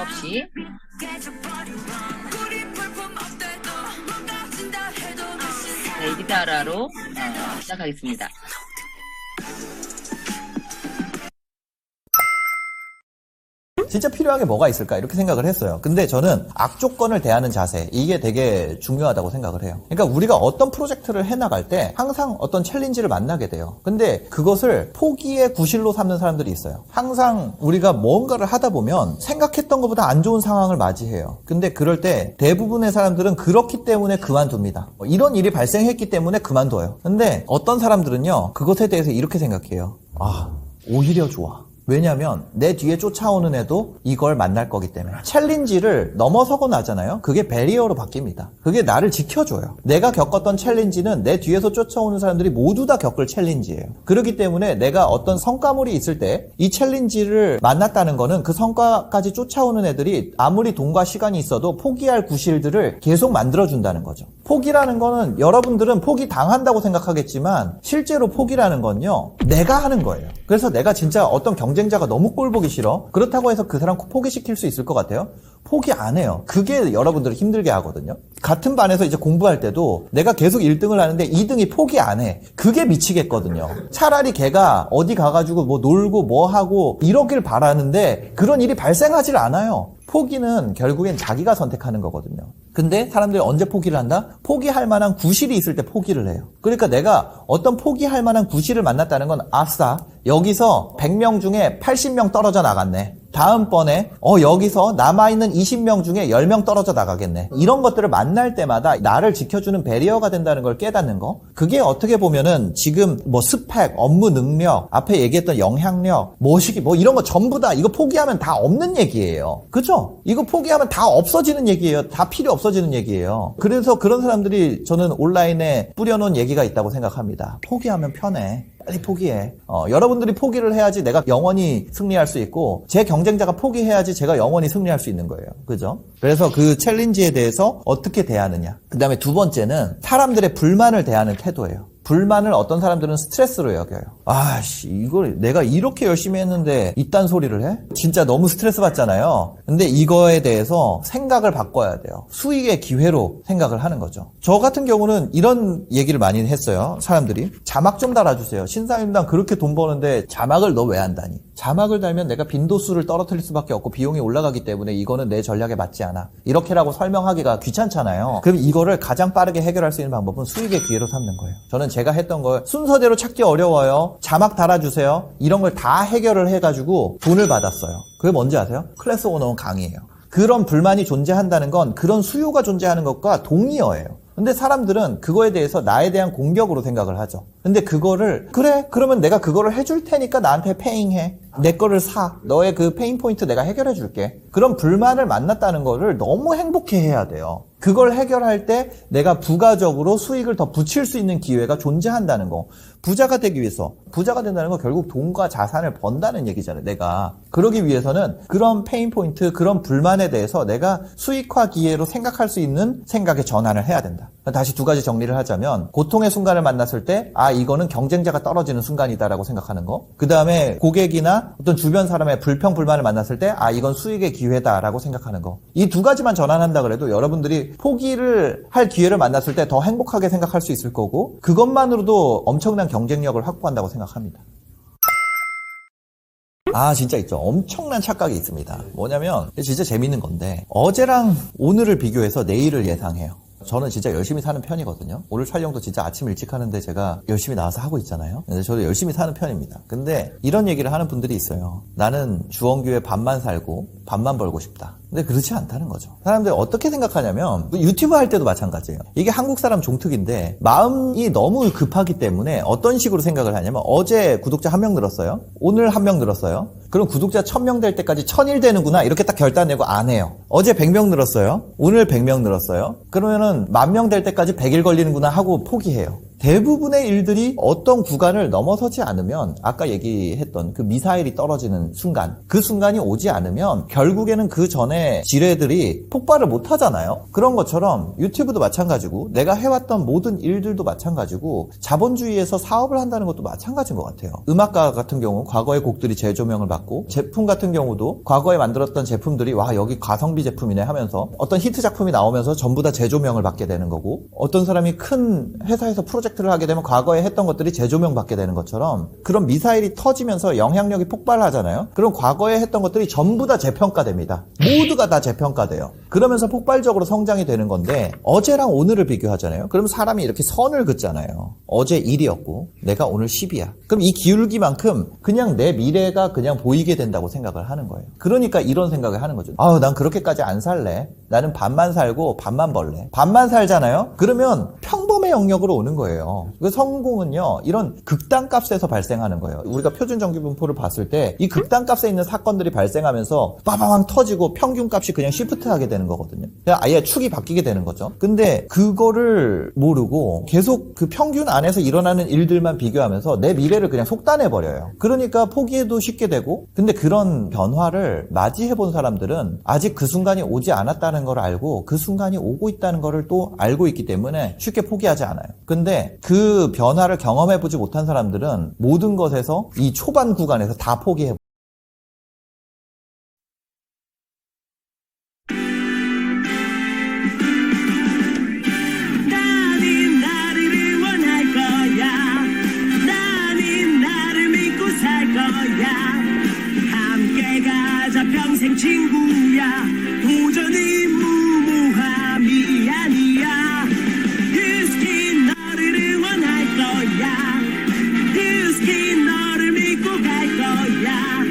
없이. 데이비드 아라로 시작하겠습니다. 진짜 필요한 게 뭐가 있을까 이렇게 생각을 했어요. 근데 저는 악조건을 대하는 자세, 이게 되게 중요하다고 생각을 해요. 그러니까 우리가 어떤 프로젝트를 해나갈 때 항상 어떤 챌린지를 만나게 돼요. 근데 그것을 포기의 구실로 삼는 사람들이 있어요. 항상 우리가 뭔가를 하다 보면 생각했던 것보다 안 좋은 상황을 맞이해요. 근데 그럴 때 대부분의 사람들은 그렇기 때문에 그만둡니다. 이런 일이 발생했기 때문에 그만둬요. 근데 어떤 사람들은요, 그것에 대해서 이렇게 생각해요. 오히려 좋아. 왜냐면 내 뒤에 쫓아오는 애도 이걸 만날 거기 때문에. 챌린지를 넘어서고 나잖아요. 그게 배리어로 바뀝니다. 그게 나를 지켜줘요. 내가 겪었던 챌린지는 내 뒤에서 쫓아오는 사람들이 모두 다 겪을 챌린지예요. 그렇기 때문에 내가 어떤 성과물이 있을 때 이 챌린지를 만났다는 거는 그 성과까지 쫓아오는 애들이 아무리 돈과 시간이 있어도 포기할 구실들을 계속 만들어준다는 거죠. 포기라는 거는 여러분들은 포기 당한다고 생각하겠지만 실제로 포기라는 건요, 내가 하는 거예요. 그래서 내가 진짜 어떤 경쟁자가 너무 꼴보기 싫어, 그렇다고 해서 그 사람 포기시킬 수 있을 것 같아요? 포기 안 해요. 그게 여러분들을 힘들게 하거든요. 같은 반에서 이제 공부할 때도 내가 계속 1등을 하는데 2등이 포기 안 해. 그게 미치겠거든요. 차라리 걔가 어디 가가지고 뭐 놀고 뭐 하고 이러길 바라는데 그런 일이 발생하질 않아요. 포기는 결국엔 자기가 선택하는 거거든요. 근데 사람들이 언제 포기를 한다? 포기할 만한 구실이 있을 때 포기를 해요. 그러니까 내가 어떤 포기할 만한 구실을 만났다는 건 아싸, 여기서 100명 중에 80명 떨어져 나갔네. 다음번에 여기서 남아있는 20명 중에 10명 떨어져 나가겠네. 이런 것들을 만날 때마다 나를 지켜주는 배리어가 된다는 걸 깨닫는 거. 그게 어떻게 보면은 지금 뭐 스펙, 업무 능력, 앞에 얘기했던 영향력, 뭐시기 뭐 이런 거 전부 다 이거 포기하면 다 없는 얘기예요. 그죠? 이거 포기하면 다 없어지는 얘기예요. 다 필요 없어지는 얘기예요. 그래서 그런 사람들이 저는 온라인에 뿌려놓은 얘기가 있다고 생각합니다. 포기하면 편해. 빨리 포기해. 여러분들이 포기를 해야지 내가 영원히 승리할 수 있고, 제 경쟁자가 포기해야지 제가 영원히 승리할 수 있는 거예요. 그죠? 그래서 그 챌린지에 대해서 어떻게 대하느냐. 그 다음에 두 번째는 사람들의 불만을 대하는 태도예요. 불만을 어떤 사람들은 스트레스로 여겨요. 이걸 내가 이렇게 열심히 했는데 이딴 소리를 해? 진짜 너무 스트레스 받잖아요. 근데 이거에 대해서 생각을 바꿔야 돼요. 수익의 기회로 생각을 하는 거죠. 저 같은 경우는 이런 얘기를 많이 했어요. 사람들이 자막 좀 달아주세요. 신사임당 그렇게 돈 버는데 자막을 너 왜 한다니? 자막을 달면 내가 빈도수를 떨어뜨릴 수밖에 없고 비용이 올라가기 때문에 이거는 내 전략에 맞지 않아. 이렇게라고 설명하기가 귀찮잖아요. 그럼 이거를 가장 빠르게 해결할 수 있는 방법은 수익의 기회로 삼는 거예요. 저는 제가 했던 걸 순서대로 찾기 어려워요. 자막 달아주세요. 이런 걸 다 해결을 해가지고 돈을 받았어요. 그게 뭔지 아세요? 클래스 오너원 강의예요. 그런 불만이 존재한다는 건 그런 수요가 존재하는 것과 동의어예요. 근데 사람들은 그거에 대해서 나에 대한 공격으로 생각을 하죠. 근데 그거를 그래? 그러면 내가 그거를 해줄 테니까 나한테 페잉해. 내 거를 사. 너의 그 페인 포인트 내가 해결해 줄게. 그런 불만을 만났다는 거를 너무 행복해 해야 돼요. 그걸 해결할 때 내가 부가적으로 수익을 더 붙일 수 있는 기회가 존재한다는 거. 부자가 되기 위해서, 부자가 된다는 건 결국 돈과 자산을 번다는 얘기잖아요. 내가 그러기 위해서는 그런 페인 포인트, 그런 불만에 대해서 내가 수익화 기회로 생각할 수 있는 생각의 전환을 해야 된다. 다시 두 가지 정리를 하자면, 고통의 순간을 만났을 때 이거는 경쟁자가 떨어지는 순간이다라고 생각하는 거. 그 다음에 고객이나 어떤 주변 사람의 불평 불만을 만났을 때 이건 수익의 기회다라고 생각하는 거. 이 두 가지만 전환한다 그래도 여러분들이 포기를 할 기회를 만났을 때 더 행복하게 생각할 수 있을 거고, 그것만으로도 엄청난 경쟁력을 확보한다고 생각합니다. 진짜 있죠. 엄청난 착각이 있습니다. 뭐냐면 진짜 재밌는 건데, 어제랑 오늘을 비교해서 내일을 예상해요. 저는 진짜 열심히 사는 편이거든요. 오늘 촬영도 진짜 아침 일찍 하는데 제가 열심히 나와서 하고 있잖아요. 근데 저도 열심히 사는 편입니다. 근데 이런 얘기를 하는 분들이 있어요. 나는 주원규의 반만 살고 반만 벌고 싶다. 근데 그렇지 않다는 거죠. 사람들이 어떻게 생각하냐면, 유튜브 할 때도 마찬가지예요. 이게 한국 사람 종특인데, 마음이 너무 급하기 때문에 어떤 식으로 생각을 하냐면, 어제 구독자 1명 늘었어요. 오늘 1명 늘었어요. 그럼 구독자 1000명 될 때까지 1000일 되는구나, 이렇게 딱 결단 내고 안 해요. 어제 100명 늘었어요. 오늘 100명 늘었어요. 그러면은 10,000명 될 때까지 100일 걸리는구나 하고 포기해요. 대부분의 일들이 어떤 구간을 넘어서지 않으면 아까 얘기했던 그 미사일이 떨어지는 순간, 그 순간이 오지 않으면 결국에는 그 전에 지뢰들이 폭발을 못 하잖아요. 그런 것처럼 유튜브도 마찬가지고 내가 해왔던 모든 일들도 마찬가지고 자본주의에서 사업을 한다는 것도 마찬가지인 것 같아요. 음악가 같은 경우 과거의 곡들이 재조명을 받고, 제품 같은 경우도 과거에 만들었던 제품들이 와 여기 가성비 제품이네 하면서 어떤 히트 작품이 나오면서 전부 다 재조명을 받게 되는 거고, 어떤 사람이 큰 회사에서 프로젝트를 하게 되면 과거에 했던 것들이 재조명 받게 되는 것처럼 그런 미사일이 터지면서 영향력이 폭발하잖아요. 그럼 과거에 했던 것들이 전부 다 재평가됩니다. 모두가 다 재평가돼요. 그러면서 폭발적으로 성장이 되는 건데, 어제랑 오늘을 비교하잖아요. 그럼 사람이 이렇게 선을 긋잖아요. 어제 1이었고 내가 오늘 10이야. 그럼 이 기울기만큼 그냥 내 미래가 그냥 보이게 된다고 생각을 하는 거예요. 그러니까 이런 생각을 하는 거죠. 난 그렇게까지 안 살래. 나는 반만 살고 반만 벌래. 반만 살잖아요. 그러면 평범의 영역으로 오는 거예요. 그 성공은요, 이런 극단값에서 발생하는 거예요. 우리가 표준 전기분포를 봤을 때 이 극단값에 있는 사건들이 발생하면서 빠바방 터지고 평균값이 그냥 시프트하게 되는 거거든요. 그냥 아예 축이 바뀌게 되는 거죠. 근데 그거를 모르고 계속 그 평균 안에서 일어나는 일들만 비교하면서 내 미래를 그냥 속단해버려요. 그러니까 포기해도 쉽게 되고, 근데 그런 변화를 맞이해본 사람들은 아직 그 순간이 오지 않았다는 걸 알고 그 순간이 오고 있다는 걸 또 알고 있기 때문에 쉽게 포기하지 않아요. 근데 그 변화를 경험해보지 못한 사람들은 모든 것에서 이 초반 구간에서 다 포기해. 나는 나를 응원할 거야. 나는 나를 믿고 살 거야. 함께 가자 평생 친구야. 도전은 무모함이 아니야. 유스킨 너를 응원할 거야. 유스킨 너를 믿고 갈 거야.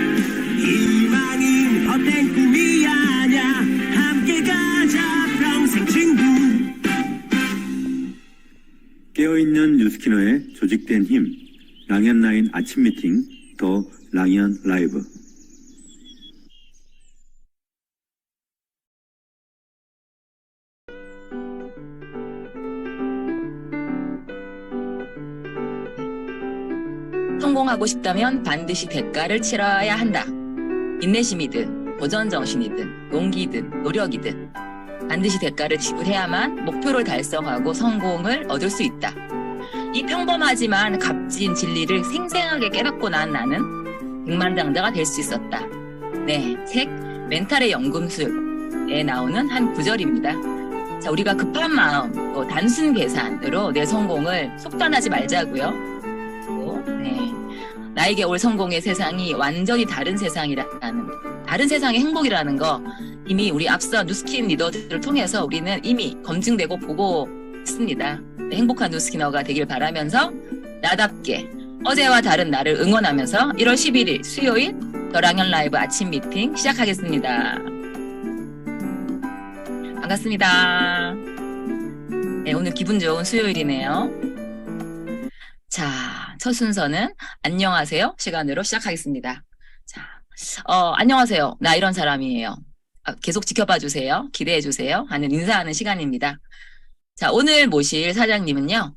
희망은 헛된 꿈이 아냐. 함께 가자 평생 친구. 깨어있는 뉴스키너의 조직된 힘, 랑현라인 아침 미팅, 더 랑현 라이브. 성공하고 싶다면 반드시 대가를 치러야 한다. 인내심이든 도전정신이든 용기든 노력이든 반드시 대가를 지불해야만 목표를 달성하고 성공을 얻을 수 있다. 이 평범하지만 값진 진리를 생생하게 깨닫고 난 나는 백만장자가 될 수 있었다. 네, 책 멘탈의 연금술에 나오는 한 구절입니다. 자, 우리가 급한 마음, 또 단순 계산으로 내 성공을 속단하지 말자고요. 네, 나에게 올 성공의 세상이 완전히 다른 세상이라는, 다른 세상의 행복이라는 거 이미 우리 앞서 뉴스킨 리더들을 통해서 우리는 이미 검증되고 보고 있습니다. 행복한 뉴스키너가 되길 바라면서 나답게 어제와 다른 나를 응원하면서 1월 11일 수요일 더 랑현 라이브 아침 미팅 시작하겠습니다. 반갑습니다. 네, 오늘 기분 좋은 수요일이네요. 자, 첫 순서는 안녕하세요 시간으로 시작하겠습니다. 자, 안녕하세요. 나 이런 사람이에요. 계속 지켜봐 주세요. 기대해 주세요. 하는 인사하는 시간입니다. 자, 오늘 모실 사장님은요,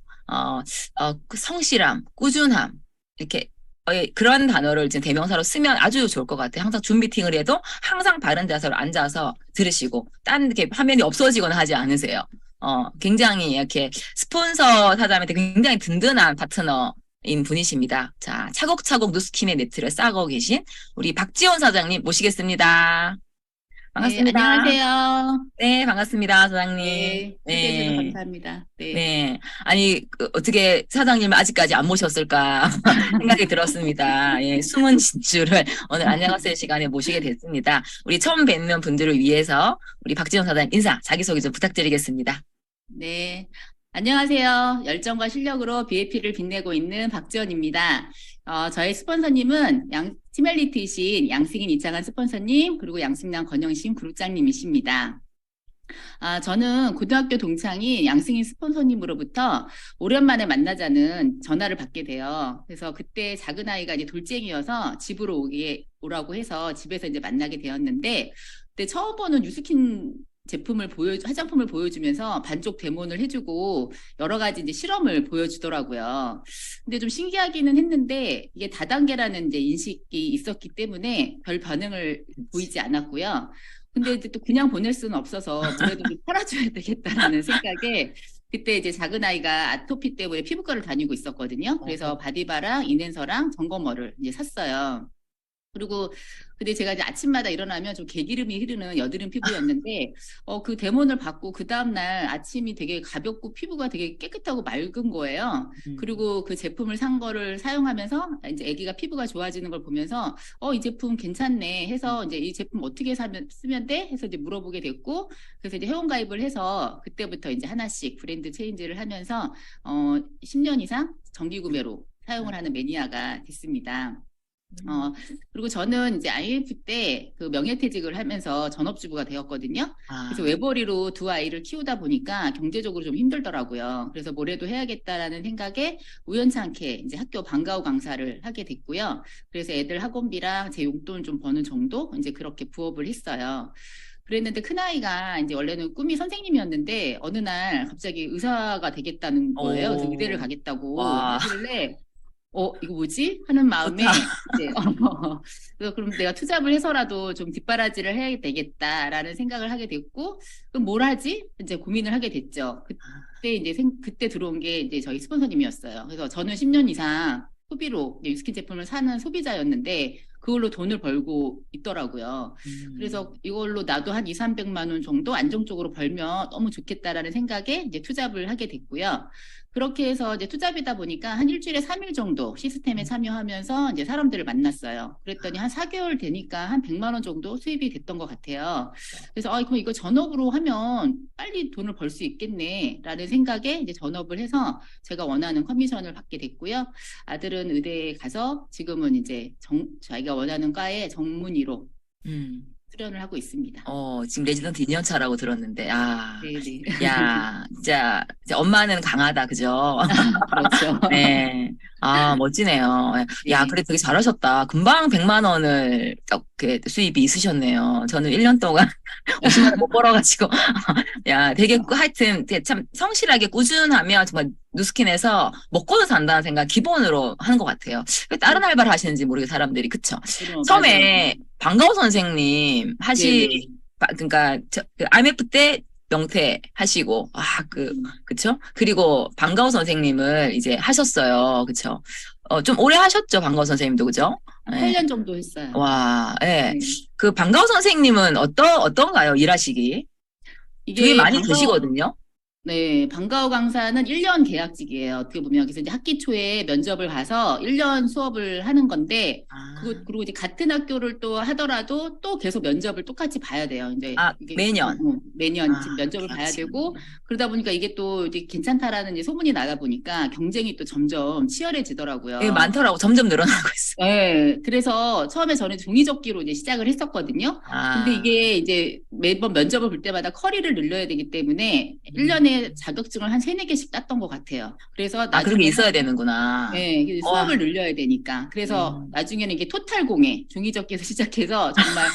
그 성실함, 꾸준함, 이렇게, 그런 단어를 이제 대명사로 쓰면 아주 좋을 것 같아요. 항상 줌 미팅을 해도 항상 바른 자세로 앉아서 들으시고, 딴 이렇게 화면이 없어지거나 하지 않으세요. 굉장히 이렇게 스폰서 사장한테 굉장히 든든한 파트너인 분이십니다. 자, 차곡차곡 누스킨의 네트를 쌓고 계신 우리 박지원 사장님 모시겠습니다. 반갑습니다. 네, 안녕하세요. 네, 반갑습니다, 사장님. 네, 초대해 주셔서 감사합니다. 네. 네. 아니, 어떻게 사장님을 아직까지 안 모셨을까 생각이 들었습니다. 예, 숨은 진주를 오늘 안녕하세요 시간에 모시게 됐습니다. 우리 처음 뵙는 분들을 위해서 우리 박지원 사장님 인사, 자기소개 좀 부탁드리겠습니다. 네, 안녕하세요. 열정과 실력으로 BAP를 빛내고 있는 박지원입니다. 저희 스폰서님은 티멜리트이신 양승인 이창한 스폰서님, 그리고 양승남 권영심 그룹장님이십니다. 저는 고등학교 동창인 양승인 스폰서님으로부터 오랜만에 만나자는 전화를 받게 돼요. 그래서 그때 작은 아이가 이제 돌쟁이여서 집으로 오라고 해서 집에서 이제 만나게 되었는데, 그때 처음 보는 뉴스킨 화장품을 보여주면서 반쪽 데모를 해주고 여러 가지 이제 실험을 보여주더라고요. 근데 좀 신기하기는 했는데 이게 다단계라는 이제 인식이 있었기 때문에 별 반응을 보이지 않았고요. 근데 이제 또 그냥 보낼 수는 없어서 뭐라도 좀 팔아줘야 되겠다라는 생각에 그때 이제 작은 아이가 아토피 때문에 피부과를 다니고 있었거든요. 그래서 바디바랑 인앤서랑 점검어를 이제 샀어요. 그리고 근데 제가 이제 아침마다 일어나면 좀 개기름이 흐르는 여드름 피부였는데 그 데몬을 받고 그 다음날 아침이 되게 가볍고 피부가 되게 깨끗하고 맑은 거예요. 그리고 그 제품을 산 거를 사용하면서 이제 아기가 피부가 좋아지는 걸 보면서 이 제품 괜찮네 해서 이제 이 제품 어떻게 쓰면 돼? 해서 이제 물어보게 됐고 그래서 이제 회원 가입을 해서 그때부터 이제 하나씩 브랜드 체인지를 하면서 10년 이상 정기 구매로 사용을 하는 매니아가 됐습니다. 그리고 저는 이제 IMF 때 그 명예퇴직을 하면서 전업주부가 되었거든요. 그래서 외벌이로 두 아이를 키우다 보니까 경제적으로 좀 힘들더라고요. 그래서 뭐래도 해야겠다라는 생각에 우연찮게 이제 학교 방과후 강사를 하게 됐고요. 그래서 애들 학원비랑 제 용돈 좀 버는 정도 이제 그렇게 부업을 했어요. 그랬는데 큰아이가 이제 원래는 꿈이 선생님이었는데 어느 날 갑자기 의사가 되겠다는 거예요. 그래서 의대를 가겠다고 와. 하길래 이거 뭐지? 하는 마음에, 이제, 그래서 그럼 내가 투잡을 해서라도 좀 뒷바라지를 해야 되겠다라는 생각을 하게 됐고, 그럼 뭘 하지? 이제 고민을 하게 됐죠. 그때 이제 그때 들어온 게 이제 저희 스폰서님이었어요. 그래서 저는 10년 이상 소비로 유스킨 제품을 사는 소비자였는데, 그걸로 돈을 벌고 있더라고요. 그래서 이걸로 나도 한 200~300만 원 정도 안정적으로 벌면 너무 좋겠다라는 생각에 이제 투잡을 하게 됐고요. 그렇게 해서 이제 투잡이다 보니까 한 일주일에 3일 정도 시스템에 참여하면서 이제 사람들을 만났어요. 그랬더니 한 4개월 되니까 한 100만 원 정도 수입이 됐던 것 같아요. 그래서 그럼 이거 전업으로 하면 빨리 돈을 벌 수 있겠네라는 생각에 이제 전업을 해서 제가 원하는 커미션을 받게 됐고요. 아들은 의대에 가서 지금은 이제 자기가 원하는 과에 정문의로 수련을 하고 있습니다. 지금 레지던트 2년 차라고 들었는데, 네네. 야, 진짜 엄마는 강하다, 그죠? 그렇죠. 네. 멋지네요. 야, 네. 그래 되게 잘하셨다. 금방 100만 원을 이렇게 수입이 있으셨네요. 저는 1년 동안 50만 원 못 벌어가지고. 야, 되게 하여튼 되게 참 성실하게 꾸준하면 정말 누스킨에서 먹고는 산다는 생각 기본으로 하는 것 같아요. 왜 다른 알바를 하시는지 모르게 사람들이, 그쵸? 처음에 방과후 선생님 네네. 그러니까 그 IMF 때 명퇴 하시고 그쵸? 그리고 방과후 선생님을 이제 하셨어요. 그쵸? 좀 오래 하셨죠, 방과후 선생님도, 그죠? 한 네. 8년 정도 했어요. 와, 예. 네. 그 방과후 선생님은 어떤가요, 일하시기? 주위 많이 드시거든요. 네, 방과후 강사는 1년 계약직이에요. 어떻게 보면. 그래서 이제 학기 초에 면접을 가서 1년 수업을 하는 건데, 그리고 이제 같은 학교를 또 하더라도 또 계속 면접을 똑같이 봐야 돼요. 이제 이게 매년. 매년 지금 면접을 봐야 그렇지. 되고, 그러다 보니까 이게 또 이제 괜찮다라는 이제 소문이 나다 보니까 경쟁이 또 점점 치열해지더라고요. 예, 많더라고. 점점 늘어나고 있어요. 네, 그래서 처음에 저는 종이접기로 이제 시작을 했었거든요. 근데 이게 이제 매번 면접을 볼 때마다 커리를 늘려야 되기 때문에 1년에 자격증을 한 3~4개씩 땄던 것 같아요. 그래서 그런 게 있어야 되는구나. 네, 수업을 늘려야 되니까. 그래서 나중에는 이게 토탈 공예, 종이접기에서 시작해서 정말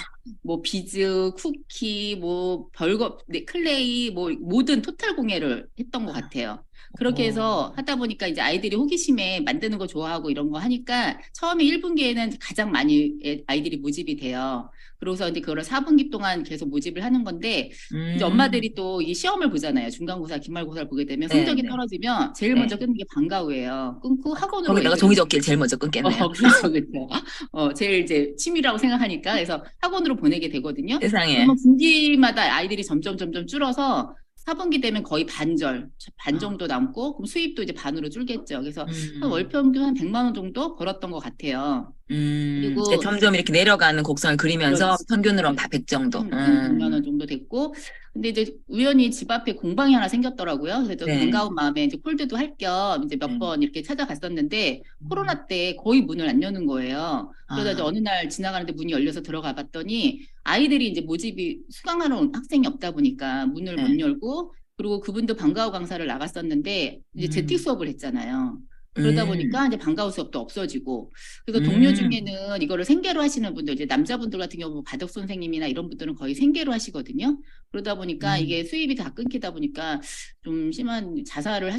뭐 비즈, 쿠키, 뭐 별거, 클레이, 뭐 모든 토탈 공예를 했던 것 같아요. 그렇게 해서 하다 보니까 이제 아이들이 호기심에 만드는 거 좋아하고 이런 거 하니까 처음에 1분기에는 가장 많이 아이들이 모집이 돼요. 그래서 이제 그걸 4분기 동안 계속 모집을 하는 건데 이제 엄마들이 또 이 시험을 보잖아요. 중간고사, 기말고사를 보게 되면 성적이 떨어지면 제일 먼저 끊는 게 방과후예요. 끊고 학원으로. 거기다가 종이접기를 제일 먼저 끊겠네요. 그렇죠, 그렇죠. 제일 이제 취미라고 생각하니까 그래서 학원으로 보내게 되거든요. 세상에. 그러면 분기마다 아이들이 점점 줄어서 4분기 되면 거의 반 정도 남고, 그럼 수입도 이제 반으로 줄겠죠. 그래서 한 월 평균 한 100만 원 정도 벌었던 것 같아요. 그리고 이제 점점 이렇게 내려가는 곡선을 그리면서 그렇지. 평균으로 다 100 정도. 100만 원 정도 됐고, 근데 이제 우연히 집 앞에 공방이 하나 생겼더라고요. 그래서 네. 반가운 마음에 이제 콜드도 할 겸 이제 몇 번 이렇게 찾아갔었는데 코로나 때 거의 문을 안 여는 거예요. 그러다 이제 어느 날 지나가는데 문이 열려서 들어가 봤더니 아이들이 이제 모집이 수강하러 온 학생이 없다 보니까 문을 못 열고, 그리고 그분도 방과후 강사를 나갔었는데 이제 재택 수업을 했잖아요. 그러다 보니까 이제 방과후 수업도 없어지고, 그래서 동료 중에는 이거를 생계로 하시는 분들, 이제 남자분들 같은 경우 바둑 선생님이나 이런 분들은 거의 생계로 하시거든요. 그러다 보니까 이게 수입이 다 끊기다 보니까 좀 심한 자살을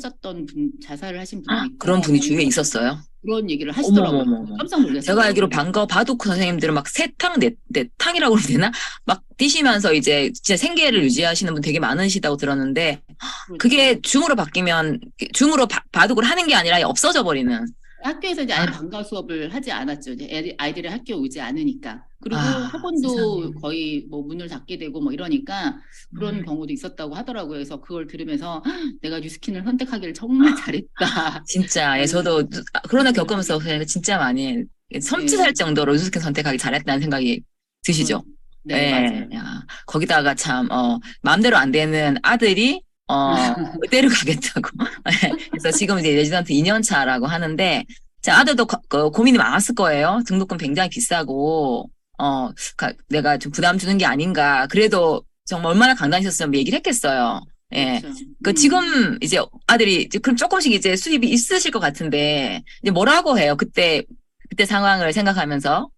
자살을 하신 분도 있고. 그런 분이 주위에 있었어요. 그런 얘기를 하시더라고요. 어머머머. 깜짝 놀랐어요. 제가 알기로 바둑 선생님들은 막 세탕, 네탕이라고 그러면 되나? 막 뛰시면서 이제 진짜 생계를 유지하시는 분 되게 많으시다고 들었는데, 그게 줌으로 바뀌면, 줌으로 바둑을 하는 게 아니라 없어져 버리는. 학교에서 이제 아예 방과 수업을 하지 않았죠. 이제 아이들이 학교에 오지 않으니까. 그리고 아, 학원도 세상에. 거의 뭐 문을 닫게 되고 뭐 이러니까 그런 경우도 있었다고 하더라고요. 그래서 그걸 들으면서 내가 뉴스킨을 선택하기를 정말 잘했다. 진짜, 예, 저도 코로나 겪으면서 그냥 진짜 많이 섬찟할 정도로 뉴스킨 선택하기 잘했다는 생각이 드시죠? 네, 예, 맞아요. 야, 거기다가 참, 마음대로 안 되는 아들이, 의대를 가겠다고. 예, 그래서 지금 이제 레지던트 2년 차라고 하는데, 제 아들도 고민이 많았을 거예요. 등록금 굉장히 비싸고, 내가 좀 부담 주는 게 아닌가. 그래도 정말 얼마나 강단이셨으면 얘기를 했겠어요. 예. 그렇죠. 지금 이제 아들이 이제 그럼 조금씩 이제 수입이 있으실 것 같은데, 이제 뭐라고 해요? 그때 상황을 생각하면서.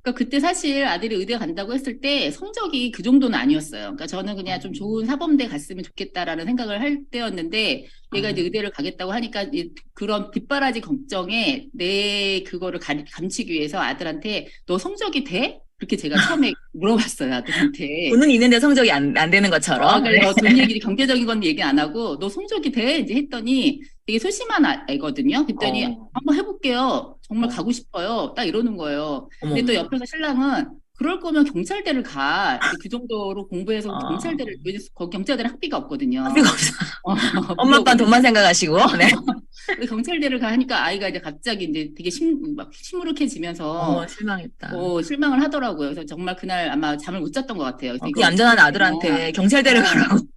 그러니까 그때 사실 아들이 의대 간다고 했을 때 성적이 그 정도는 아니었어요. 그러니까 저는 그냥 좀 좋은 사범대 갔으면 좋겠다라는 생각을 할 때였는데 얘가 이제 의대를 가겠다고 하니까 그런 뒷바라지 걱정에 내 그거를 감추기 위해서 아들한테 너 성적이 돼? 그렇게 제가 처음에 물어봤어요, 아들한테. 돈은 있는데 성적이 안 되는 것처럼. 그러니까 돈 얘기, 경제적인 건 얘기 안 하고 너 성적이 돼? 이제 했더니 되게 소심한 애거든요. 그랬더니 한번 해볼게요. 정말 가고 싶어요. 딱 이러는 거예요. 근데 또 옆에서 신랑은 그럴 거면 경찰대를 가. 그 정도로 공부해서 경찰대를, 거기 경찰대는 학비가 없거든요. 학비가 없어. 엄마 아빠 돈만 생각하시고. 네. 경찰대를 가 하니까 아이가 이제 갑자기 이제 되게 막 시무룩해지면서 실망했다. 실망을 하더라고요. 그래서 정말 그날 아마 잠을 못 잤던 것 같아요. 그 얌전한 아들한테 경찰대를 가라고.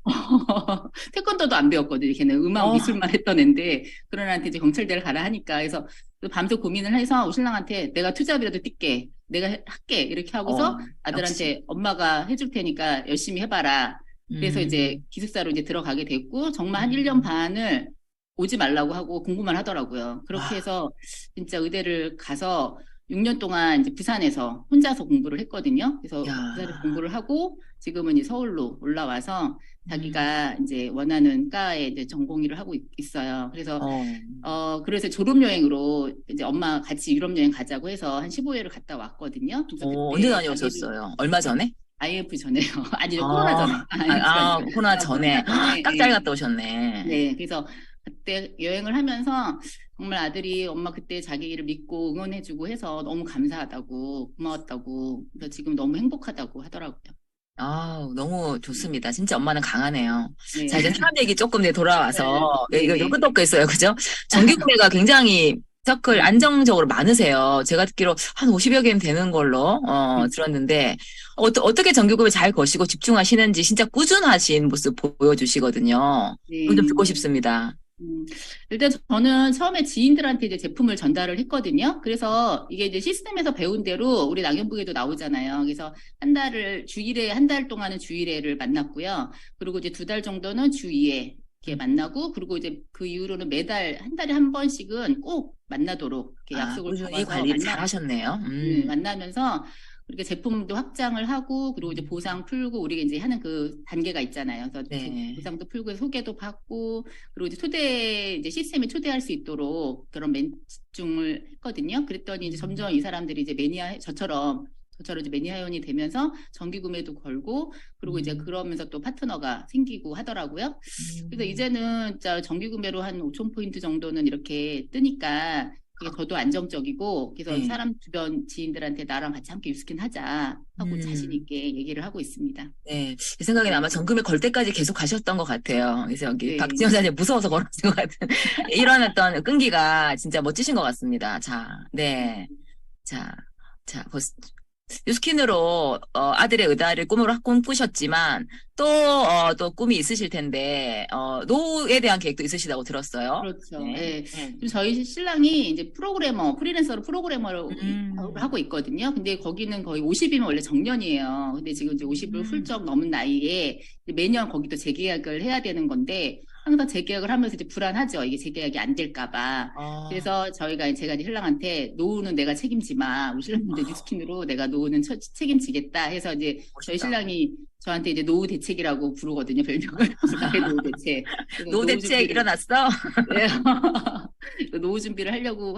태권도도 안 배웠거든요. 걔는 음악 미술만 했던 애인데 그런 애한테 이제 경찰대를 가라 하니까 그래서 밤새 고민을 해서 신랑한테 내가 투잡이라도 뛸게. 내가 할게. 이렇게 하고서 아들한테 역시. 엄마가 해줄 테니까 열심히 해봐라. 그래서 이제 기숙사로 이제 들어가게 됐고 정말 한 1년 반을 오지 말라고 하고 공부만 하더라고요. 그렇게 해서 진짜 의대를 가서 6년 동안 이제 부산에서 혼자서 공부를 했거든요. 그래서 부산에서 공부를 하고 지금은 이제 서울로 올라와서 자기가 이제 원하는 과에 이제 전공의를 하고 있어요. 그래서 그래서 졸업여행으로 이제 엄마 같이 유럽여행 가자고 해서 한 15회를 갔다 왔거든요. 그래서 언제 다녀오셨어요? 얼마 전에? IF 전에요. 아니죠, 코로나 전에. 코로나 전에. 깍잘 갔다 오셨네. 네, 그래서 그때 여행을 하면서 정말 아들이 엄마 그때 자기를 믿고 응원해주고 해서 너무 감사하다고 고마웠다고 그래서 지금 너무 행복하다고 하더라고요. 너무 좋습니다. 진짜 엄마는 강하네요. 네. 자, 이제 사람 얘기 조금 돌아와서 네. 이거 끝도 없겠어요. 그죠? 정기 구매가 굉장히 서클 안정적으로 많으세요. 제가 듣기로 한 50여 개는 되는 걸로 들었는데 어떻게 정기 구매 잘 거시고 집중하시는지 진짜 꾸준하신 모습 보여주시거든요. 네. 좀 듣고 싶습니다. 일단 저는 처음에 지인들한테 이제 제품을 전달을 했거든요. 그래서 이게 이제 시스템에서 배운 대로 우리 낙연북에도 나오잖아요. 그래서 한 달 동안은 주 1회를 만났고요. 그리고 이제 2달 정도는 주 2회 이렇게 만나고 그리고 이제 그 이후로는 매달 한 달에 한 번씩은 꼭 만나도록 이렇게 약속을 꾸준히 잡아서 관리를 잘 하셨네요. 만나면서 그렇게 제품도 확장을 하고 그리고 이제 보상 풀고 우리가 이제 하는 그 단계가 있잖아요. 그래서 보상도 풀고 소개도 받고 그리고 이제 이제 시스템에 초대할 수 있도록 그런 집중을 했거든요. 그랬더니 이제 점점 이 사람들이 이제 저처럼 이제 매니아 회원이 되면서 정기 구매도 걸고 그리고 이제 그러면서 또 파트너가 생기고 하더라고요. 그래서 이제는 진짜 정기 구매로 한 5,000포인트 정도는 이렇게 뜨니까 그게 저도 안정적이고 그래서 사람 주변 지인들한테 나랑 같이 함께 유스킨 하자 하고 자신 있게 얘기를 하고 있습니다. 네, 제 생각에는 아마 정금에 걸 때까지 계속 가셨던 것 같아요. 그래서 여기 박지원 사님 무서워서 걸어진 것 같은 이런 어떤 끈기가 진짜 멋지신 것 같습니다. 유스킨으로 아들의 의대를 꿈꾸셨지만 또 꿈이 있으실 텐데, 노후에 대한 계획도 있으시다고 들었어요. 그렇죠. 네. 예. 네. 지금 저희 신랑이 이제 프리랜서로 프로그래머를 음. 하고 있거든요. 근데 거기는 거의 50이면 원래 정년이에요. 근데 지금 이제 50을 훌쩍 넘은 나이에 이제 매년 거기도 재계약을 해야 되는 건데 항상 재계약을 하면서 이제 불안하죠. 이게 재계약이 안 될까 봐. 그래서 제가 이제 신랑한테 노후는 내가 책임지 마. 우리 신랑은 이제 뉴스킨으로 내가 노후는 책임지겠다 해서 이제 저희 멋있다. 신랑이 저한테 이제 노후 대책이라고 부르거든요. 별명을. 나의 노후 대책. 그래서 노후 대책 일어났어? 네. 노후 준비를 하려고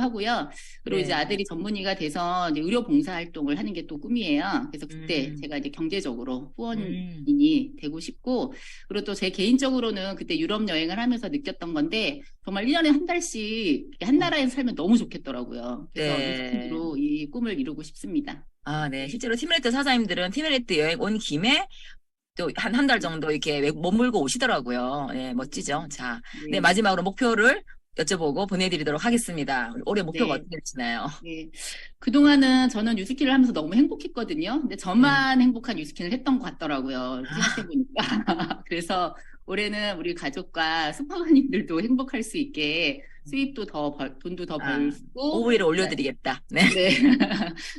하고요. 그리고 네. 이제 아들이 전문의가 돼서 이제 의료 봉사 활동을 하는 게 또 꿈이에요. 그래서 그때 제가 이제 경제적으로 후원인이 되고 싶고, 그리고 또 제 개인적으로는 그때 유럽 여행을 하면서 느꼈던 건데, 정말 1년에 한 달씩 이렇게 한 나라에 살면 너무 좋겠더라고요. 그래서 네. 뉴스킨으로 이 꿈을 이루고 싶습니다. 아, 네. 실제로 티멜레트 사장님들은 티멜레트 여행 온 김에 또 한 달 정도 이렇게 머물고 오시더라고요. 네, 멋지죠. 자, 네, 마지막으로 목표를 여쭤보고 보내드리도록 하겠습니다. 올해 목표가 네. 어떻게 되시나요? 네. 그동안은 저는 뉴스킨을 하면서 너무 행복했거든요. 근데 저만 행복한 뉴스킨을 했던 것 같더라고요. 이렇게 생각해보니까. 그래서 올해는 우리 가족과 스파가님들도 행복할 수 있게 수입도 돈도 더 벌고. 오브이를 올려드리겠다. 네. 네.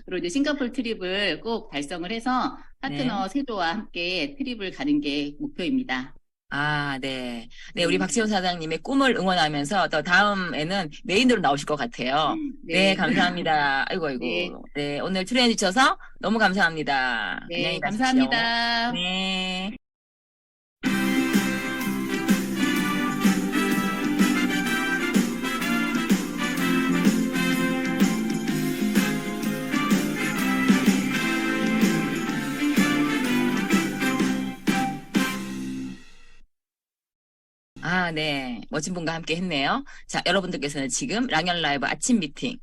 그리고 이제 싱가포르 트립을 꼭 달성을 해서 파트너 세조와 함께 트립을 가는 게 목표입니다. 아, 네. 네, 우리 박지원 사장님의 꿈을 응원하면서 또 다음에는 메인으로 나오실 것 같아요. 네, 감사합니다. 아이고. 네. 네, 오늘 출연해 주셔서 너무 감사합니다. 네, 안녕히 가십시오. 감사합니다. 네. 아, 네. 멋진 분과 함께 했네요. 자, 여러분들께서는 지금 랑연 라이브 아침 미팅,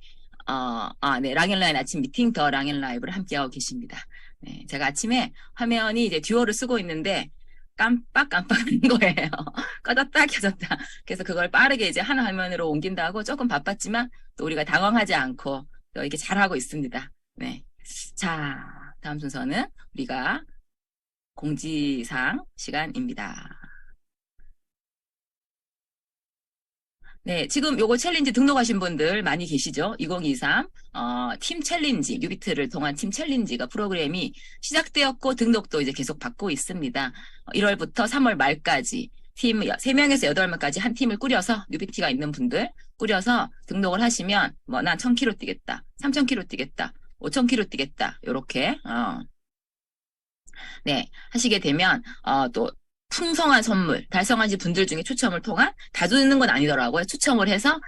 네. 랑연 라인 아침 미팅 더 랑연 라이브를 함께하고 계십니다. 네. 제가 아침에 화면이 이제 듀오를 쓰고 있는데 깜빡하는 거예요. 꺼졌다, 켜졌다. 그래서 그걸 빠르게 이제 한 화면으로 옮긴다고 조금 바빴지만 또 우리가 당황하지 않고 또 이렇게 잘하고 있습니다. 네. 자, 다음 순서는 우리가 공지사항 시간입니다. 네, 지금 요거 챌린지 등록하신 분들 많이 계시죠? 2023, 팀 챌린지, 뉴비트를 통한 팀 챌린지가 프로그램이 시작되었고 등록도 이제 계속 받고 있습니다. 1월부터 3월 말까지 팀 3명에서 8명까지 한 팀을 꾸려서 뉴비티가 있는 분들 꾸려서 등록을 하시면 난 1000km 뛰겠다, 3000km 뛰겠다, 5000km 뛰겠다, 요렇게, 네, 하시게 되면, 또 풍성한 선물, 달성하신 분들 중에 추첨을 통한 다 주는 건 아니더라고요. 추첨을 해서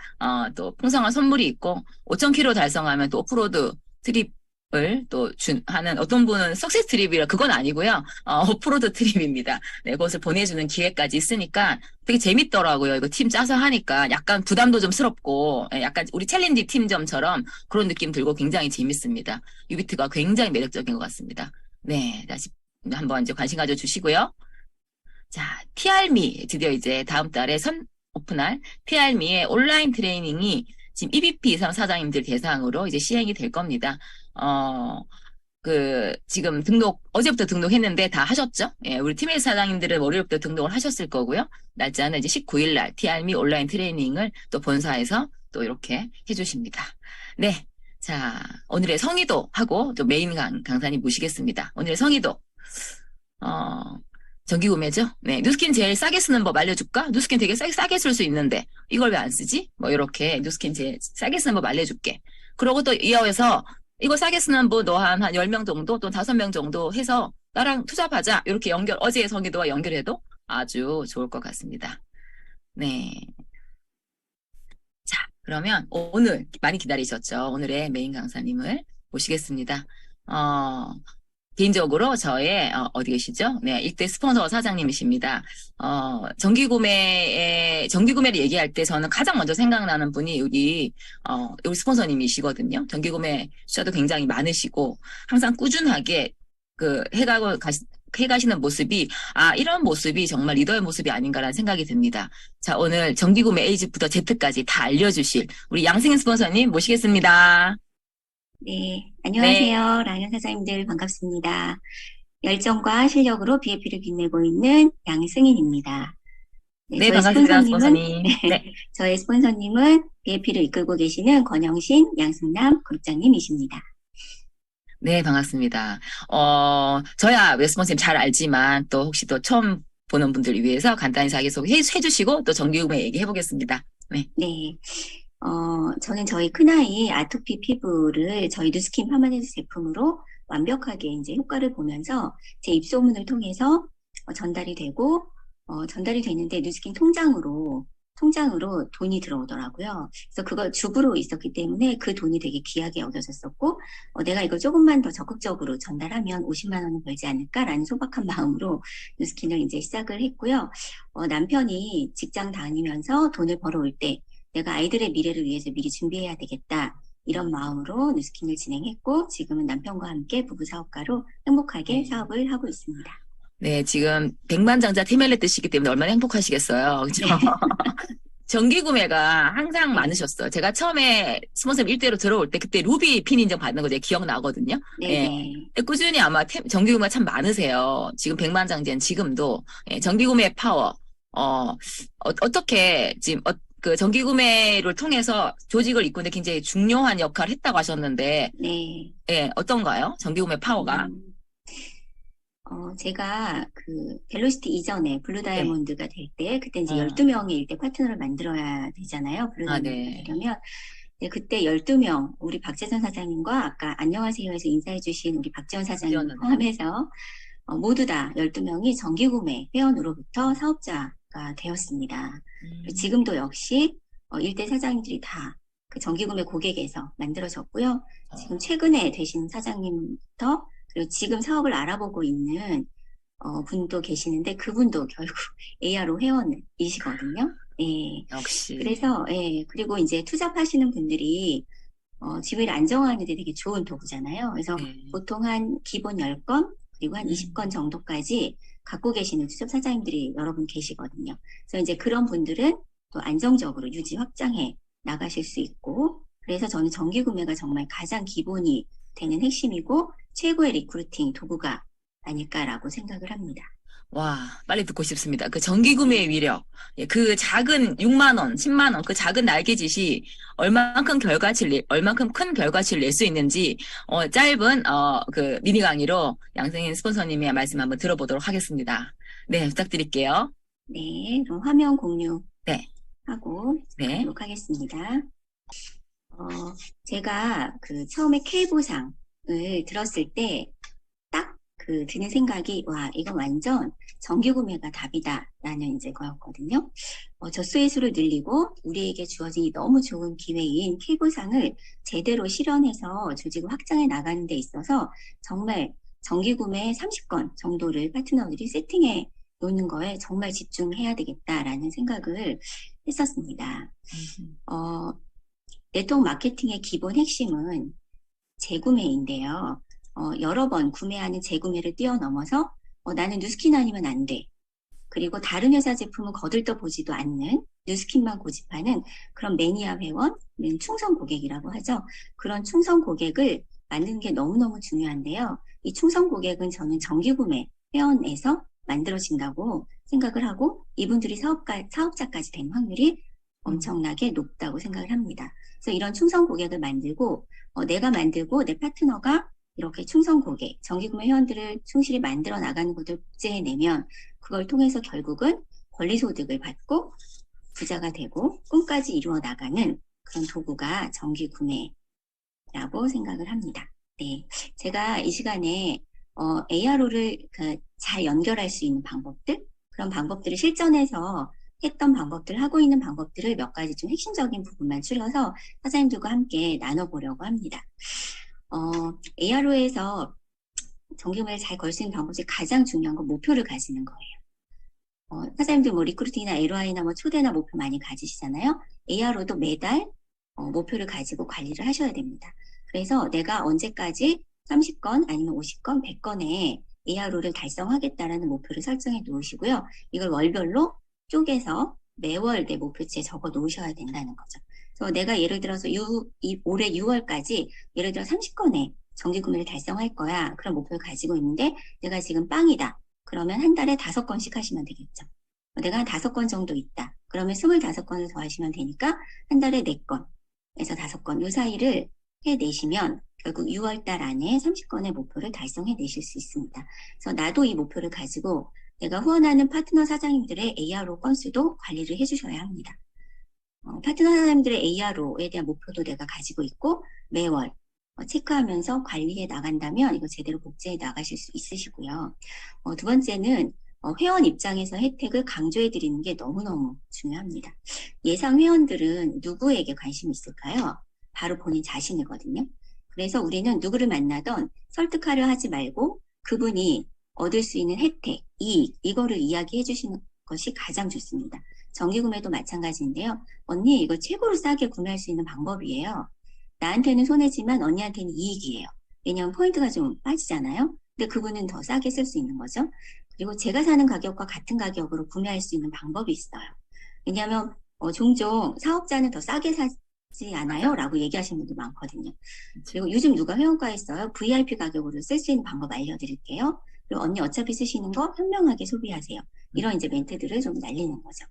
또 풍성한 선물이 있고 5,000km 달성하면 또 오프로드 트립을 또 하는 어떤 분은 석세스 트립이라 그건 아니고요. 오프로드 트립입니다. 네, 그것을 보내주는 기회까지 있으니까 되게 재밌더라고요. 이거 팀 짜서 하니까 약간 부담도 좀 스럽고 약간 우리 챌린지 팀점처럼 그런 느낌 들고 굉장히 재밌습니다. 유비트가 굉장히 매력적인 것 같습니다. 네, 다시 한번 이제 관심 가져주시고요. 자, 티알미 드디어 이제 다음 달에 오픈할 티알미의 온라인 트레이닝이 지금 EVP 이상 사장님들 대상으로 이제 시행이 될 겁니다. 지금 어제부터 등록했는데 다 하셨죠? 예, 우리 팀의 사장님들은 월요일부터 등록을 하셨을 거고요. 날짜는 이제 19일 날 티알미 온라인 트레이닝을 또 본사에서 또 이렇게 해주십니다. 네. 자, 오늘의 성의도 하고 또 메인 강사님 모시겠습니다. 오늘의 성의도, 정기 구매죠? 네. 뉴스킨 제일 싸게 쓰는 법 알려줄까? 뉴스킨 되게 싸게 쓸 수 있는데, 이걸 왜 안 쓰지? 뭐, 이렇게 뉴스킨 제일 싸게 쓰는 법 알려줄게. 그러고 또 이어서, 이거 싸게 쓰는 법 너 한 10명 정도, 또 5명 정도 해서 나랑 투잡하자. 이렇게 어제의 성의도와 연결해도 아주 좋을 것 같습니다. 네. 자, 그러면 오늘 많이 기다리셨죠? 오늘의 메인 강사님을 모시겠습니다. 개인적으로 저의, 어디 계시죠? 네, 일대 스폰서 사장님이십니다. 정기구매를 얘기할 때 저는 가장 먼저 생각나는 분이 우리 스폰서님이시거든요. 정기구매 숫자도 굉장히 많으시고, 항상 꾸준하게 해가시는 모습이, 이런 모습이 정말 리더의 모습이 아닌가라는 생각이 듭니다. 자, 오늘 정기구매 A부터 Z까지 다 알려주실 우리 양승인 스폰서님 모시겠습니다. 네, 안녕하세요. 랑연 사장님들 반갑습니다. 열정과 실력으로 BAP를 빛내고 있는 양승인입니다. 네, 네, 저희 반갑습니다, 스폰서님은 스폰서님. 네. 저희 스폰서님은 BAP를 이끌고 계시는 권영신, 양승남 그룹장님이십니다. 네, 반갑습니다. 저야 웨스pon님 잘 알지만 또 혹시 또 처음 보는 분들을 위해서 간단히 자기소개 해주시고 또 정기구매 얘기해 보겠습니다. 네. 네. 저는 저희 큰아이 아토피 피부를 저희 누스킨 퍼머넨트 제품으로 완벽하게 이제 효과를 보면서 제 입소문을 통해서 전달이 되는데 누스킨 통장으로 돈이 들어오더라고요. 그래서 그걸 주부로 있었기 때문에 그 돈이 되게 귀하게 여겨졌었고, 내가 이걸 조금만 더 적극적으로 전달하면 50만 원은 벌지 않을까라는 소박한 마음으로 누스킨을 이제 시작을 했고요. 남편이 직장 다니면서 돈을 벌어올 때 내가 아이들의 미래를 위해서 미리 준비해야 되겠다. 이런 마음으로 누스킨을 진행했고, 지금은 남편과 함께 부부 사업가로 행복하게 사업을 하고 있습니다. 네, 지금 백만장자 티멜레트시기 때문에 얼마나 행복하시겠어요. 그죠? 정기 구매가 항상 많으셨어요. 제가 처음에 스폰서 1대로 들어올 때 그때 루비 핀 인증 받는 거 제가 기억나거든요. 네네. 예. 꾸준히 아마 정기 구매가 참 많으세요. 지금 백만장자는 지금도 정기 구매 파워. 어떻게 지금 그 정기 구매를 통해서 조직을 이끄는데 굉장히 중요한 역할을 했다고 하셨는데, 네. 예, 어떤가요? 정기 구매 파워가? 제가 그 벨로시티 이전에 블루 다이아몬드가 될 때, 그때 이제 12명의 일대 파트너를 만들어야 되잖아요. 블루 다이아몬드가 되려면. 네, 그때 12명, 우리 박재선 사장님과 아까 안녕하세요에서 인사해주신 우리 박지원 사장님 포함해서 모두 다 12명이 정기구매 회원으로부터 사업자가 되었습니다. 지금도 역시 일대 사장님들이 다 그 정기구매 고객에서 만들어졌고요. 지금 최근에 되신 사장님부터 그리고 지금 사업을 알아보고 있는 분도 계시는데 그분도 결국 ARO 회원이시거든요. 예. 역시. 그래서 그리고 이제 투잡하시는 분들이 지위를 안정화하는 데 되게 좋은 도구잖아요. 그래서 보통 한 기본 10건 그리고 한 20건 정도까지 갖고 계시는 투잡 사장님들이 여러 분 계시거든요. 그래서 이제 그런 분들은 또 안정적으로 유지 확장해 나가실 수 있고, 그래서 저는 정기 구매가 정말 가장 기본이 되는 핵심이고 최고의 리크루팅 도구가 아닐까라고 생각을 합니다. 와, 빨리 듣고 싶습니다. 그 정기 구매의 위력, 그 작은 6만 원, 10만 원, 그 작은 날개짓이 얼만큼 큰 결과치를 낼 수 있는지 짧은 그 미니 강의로 양승인 스폰서님의 말씀 한번 들어보도록 하겠습니다. 네, 부탁드릴게요. 네, 그럼 화면 공유 네. 하고 네. 하도록 하겠습니다. 제가 그 처음에 K보상을 들었을 때 딱 그 드는 생각이, 와, 이건 완전 정기 구매가 답이다라는 이제 거였거든요. 젖소의 수를 늘리고 우리에게 주어진 이 너무 좋은 기회인 K보상을 제대로 실현해서 조직을 확장해 나가는 데 있어서 정말 정기 구매 30건 정도를 파트너들이 세팅해 놓는 거에 정말 집중해야 되겠다라는 생각을 했었습니다. 네트워크 마케팅의 기본 핵심은 재구매인데요. 여러 번 구매하는 재구매를 뛰어넘어서 나는 누스킨 아니면 안 돼. 그리고 다른 회사 제품은 거들떠 보지도 않는 누스킨만 고집하는 그런 매니아 회원, 충성 고객이라고 하죠. 그런 충성 고객을 만드는 게 너무너무 중요한데요. 이 충성 고객은 저는 정기구매 회원에서 만들어진다고 생각을 하고 이분들이 사업자까지 된 확률이 엄청나게 높다고 생각을 합니다. 그래서 이런 충성 고객을 만들고 내가 만들고 내 파트너가 이렇게 충성 고객, 정기구매 회원들을 충실히 만들어 나가는 것을 복제해내면 그걸 통해서 결국은 권리소득을 받고 부자가 되고 꿈까지 이루어 나가는 그런 도구가 정기구매라고 생각을 합니다. 네, 제가 이 시간에 ARO를 잘 연결할 수 있는 방법들, 그런 방법들을 실전에서 했던 방법들, 하고 있는 방법들을 몇 가지 좀 핵심적인 부분만 추려서 사장님들과 함께 나눠보려고 합니다. ARO에서 정기구매를 잘 걸 수 있는 방법 중에 가장 중요한 건 목표를 가지는 거예요. 사장님들 뭐 리크루팅이나 LOI나 뭐 초대나 목표 많이 가지시잖아요. ARO도 매달 목표를 가지고 관리를 하셔야 됩니다. 그래서 내가 언제까지 30건 아니면 50건, 100건의 ARO를 달성하겠다라는 목표를 설정해 놓으시고요. 이걸 월별로 쪼개서 매월 내 목표치에 적어 놓으셔야 된다는 거죠. 그래서 내가 예를 들어서 올해 6월까지 예를 들어 30건의 정기 구매를 달성할 거야. 그런 목표를 가지고 있는데 내가 지금 빵이다. 그러면 한 달에 5건씩 하시면 되겠죠. 내가 한 5건 정도 있다. 그러면 25건을 더 하시면 되니까 한 달에 4건에서 5건 요 사이를 해내시면 결국 6월 달 안에 30건의 목표를 달성해내실 수 있습니다. 그래서 나도 이 목표를 가지고 내가 후원하는 파트너 사장님들의 ARO 건수도 관리를 해주셔야 합니다. 파트너 사장님들의 ARO에 대한 목표도 내가 가지고 있고 매월 체크하면서 관리해 나간다면 이거 제대로 복제해 나가실 수 있으시고요. 두 번째는 회원 입장에서 혜택을 강조해 드리는 게 너무너무 중요합니다. 예상 회원들은 누구에게 관심이 있을까요? 바로 본인 자신이거든요. 그래서 우리는 누구를 만나던 설득하려 하지 말고 그분이 얻을 수 있는 혜택, 이익, 이거를 이야기해 주시는 것이 가장 좋습니다. 정기구매도 마찬가지인데요. 언니, 이거 최고로 싸게 구매할 수 있는 방법이에요. 나한테는 손해지만 언니한테는 이익이에요. 왜냐하면 포인트가 좀 빠지잖아요. 근데 그분은 더 싸게 쓸 수 있는 거죠. 그리고 제가 사는 가격과 같은 가격으로 구매할 수 있는 방법이 있어요. 왜냐하면 종종 사업자는 더 싸게 사지 않아요? 라고 얘기하시는 분들 많거든요. 그리고 요즘 누가 회원가에 써요? VIP 가격으로 쓸 수 있는 방법 알려드릴게요. 그리고 언니 어차피 쓰시는 거 현명하게 소비하세요. 이런 이제 멘트들을 좀 날리는 거죠.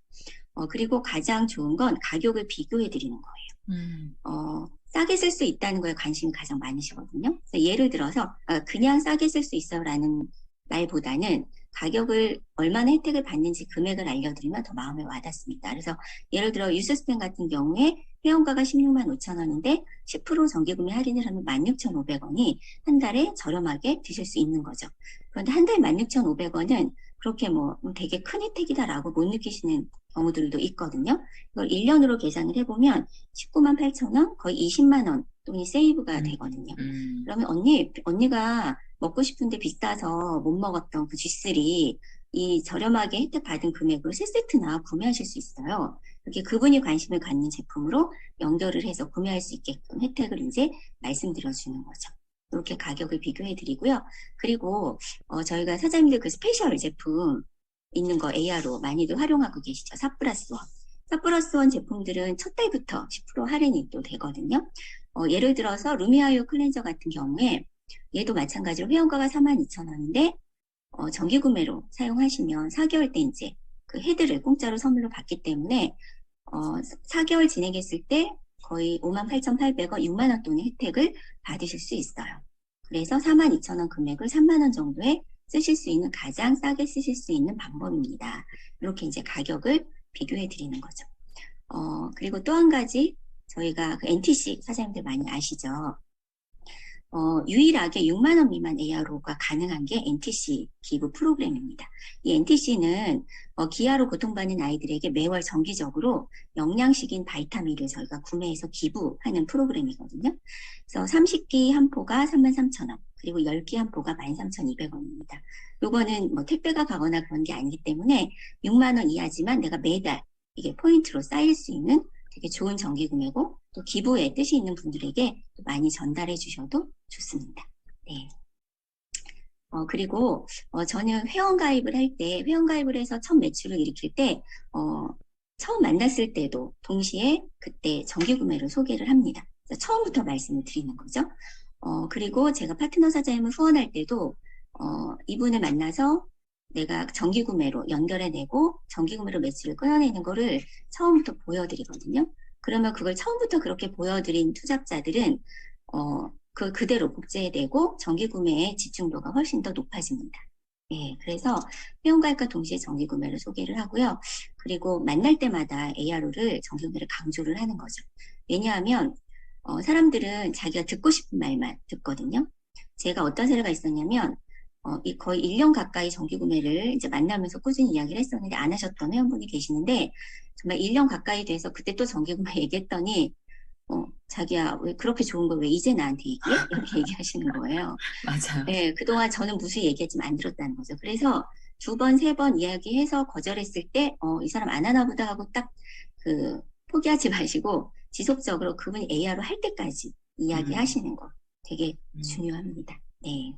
그리고 가장 좋은 건 가격을 비교해 드리는 거예요. 싸게 쓸 수 있다는 거에 관심이 가장 많으시거든요. 그래서 예를 들어서 그냥 싸게 쓸 수 있어라는 말보다는 가격을 얼마나 혜택을 받는지 금액을 알려드리면 더 마음에 와닿습니다. 그래서 예를 들어 유스스펜 같은 경우에 회원가가 16만 5천 원인데 10% 정기구매 할인을 하면 16,500원이 한 달에 저렴하게 드실 수 있는 거죠. 그런데 한 달 16,500원은 그렇게 뭐 되게 큰 혜택이다라고 못 느끼시는 경우들도 있거든요. 이걸 1년으로 계산을 해보면 19만 8천 원, 거의 20만 원 돈이 세이브가 되거든요. 그러면 언니가 먹고 싶은데 비싸서 못 먹었던 그 G3 이 저렴하게 혜택 받은 금액으로 3세트나 구매하실 수 있어요. 이렇게 그분이 관심을 갖는 제품으로 연결을 해서 구매할 수 있게끔 혜택을 이제 말씀드려 주는 거죠. 이렇게 가격을 비교해 드리고요. 그리고 저희가 사장님들 그 스페셜 제품 있는 거 AR로 많이들 활용하고 계시죠. 4+1. 4+1 제품들은 첫 달부터 10% 할인이 또 되거든요. 예를 들어서 루미아유 클렌저 같은 경우에 얘도 마찬가지로 회원가가 42,000원인데 정기 구매로 사용하시면 4개월 때 이제 그 헤드를 공짜로 선물로 받기 때문에 4개월 진행했을 때 거의 58,800원, 6만 원 돈의 혜택을 받으실 수 있어요. 그래서 42,000원 금액을 3만 원 정도에 쓰실 수 있는 가장 싸게 쓰실 수 있는 방법입니다. 이렇게 이제 가격을 비교해 드리는 거죠. 그리고 또 한 가지 저희가 그 NTC 사장님들 많이 아시죠? 유일하게 6만 원 미만 ARO가 가능한 게 NTC 기부 프로그램입니다. 이 NTC는 기아로 고통받는 아이들에게 매월 정기적으로 영양식인 바이타민을 저희가 구매해서 기부하는 프로그램이거든요. 그래서 30끼 한 포가 33,000원, 그리고 10끼 한 포가 13,200원입니다. 요거는 뭐 택배가 가거나 그런 게 아니기 때문에 6만 원 이하지만 내가 매달 이게 포인트로 쌓일 수 있는 되게 좋은 정기 구매고 또 기부에 뜻이 있는 분들에게 또 많이 전달해 주셔도 좋습니다. 네. 그리고 저는 회원가입을 할 때 회원가입을 해서 첫 매출을 일으킬 때 처음 만났을 때도 동시에 그때 정기 구매를 소개를 합니다. 처음부터 말씀을 드리는 거죠. 그리고 제가 파트너 사장님을 후원할 때도 이분을 만나서 내가 정기 구매로 연결해내고 정기 구매로 매출을 끊어내는 거를 처음부터 보여드리거든요. 그러면 그걸 처음부터 그렇게 보여드린 투잡자들은 그대로 복제해내고 정기 구매의 집중도가 훨씬 더 높아집니다. 예, 그래서 회원가입과 동시에 정기 구매를 소개를 하고요. 그리고 만날 때마다 ARO를 정기 구매를 강조를 하는 거죠. 왜냐하면 사람들은 자기가 듣고 싶은 말만 듣거든요. 제가 어떤 사례가 있었냐면 거의 1년 가까이 정기 구매를 이제 만나면서 꾸준히 이야기를 했었는데 안 하셨던 회원분이 계시는데 정말 1년 가까이 돼서 그때 또 정기 구매 얘기했더니 자기야 왜 그렇게 좋은 걸 왜 이제 나한테 얘기해? 이렇게 얘기하시는 거예요. 맞아요. 네, 그동안 저는 무슨 얘기했지만 안 들었다는 거죠. 그래서 2번, 3번 이야기해서 거절했을 때 이 사람 안 하나 보다 하고 딱 포기하지 마시고 지속적으로 그분이 AR로 할 때까지 이야기하시는 거 되게 중요합니다. 네.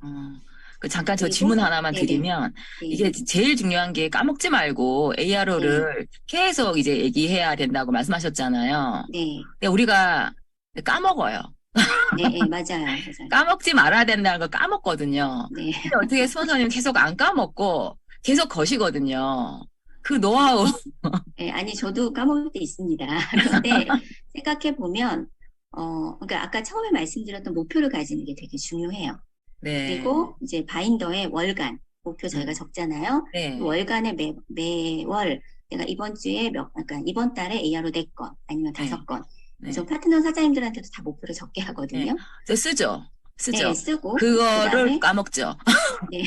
잠깐 저 그리고, 질문 하나만 네네. 드리면 네. 이게 제일 중요한 게 까먹지 말고 ARO를 계속 이제 얘기해야 된다고 말씀하셨잖아요. 네. 근데 우리가 까먹어요. 네, 네, 맞아요. 맞아요. 까먹지 말아야 된다는 걸 까먹거든요. 네. 근데 어떻게 스폰서님 계속 안 까먹고 계속 거시거든요. 그 노하우. 네, 아니, 저도 까먹을 때 있습니다. 그런데 생각해 보면, 그러니까 아까 처음에 말씀드렸던 목표를 가지는 게 되게 중요해요. 네. 그리고 이제 바인더에 월간 목표 저희가 적잖아요. 네. 월간에 매월 내가 이번 주에 그러니까 이번 달에 AR로 4건 아니면 네. 5건. 네. 저 파트너 사장님들한테도 다 목표를 적게 하거든요. 저 쓰죠. 네, 쓰고 그거를 그다음에 까먹죠. 네.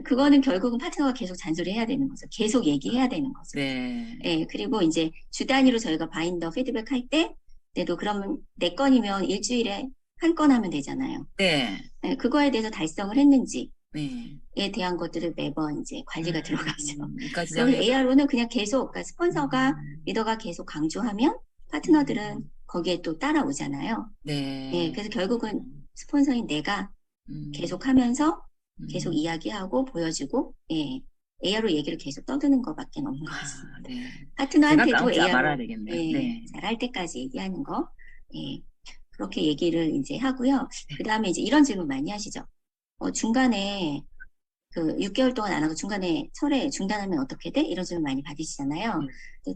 그거는 결국은 파트너가 계속 잔소리해야 되는 거죠. 계속 얘기해야 되는 거죠. 네. 네, 그리고 이제 주 단위로 저희가 바인더 피드백 할 때, 그래도 그러면 4건이면 일주일에 1건 하면 되잖아요. 네. 네, 그거에 대해서 달성을 했는지에 네. 대한 것들을 매번 이제 관리가 들어가죠. 그러니까 그리고 AR로는 그냥 계속, 그러니까 스폰서가, 리더가 계속 강조하면 파트너들은 거기에 또 따라오잖아요. 네. 네, 그래서 결국은 스폰서인 내가 계속 하면서 계속 이야기하고 보여주고, 예, AR로 얘기를 계속 떠드는 것밖에 없는 것 같습니다. 네. 파트너한테도 까먹지 말아야 AR로 되겠네요. 네. 잘할 때까지 얘기하는 거, 예, 그렇게 얘기를 이제 하고요. 네. 그 다음에 이제 이런 질문 많이 하시죠. 중간에 그 6개월 동안 안 하고 중간에 철회 중단하면 어떻게 돼? 이런 질문 많이 받으시잖아요.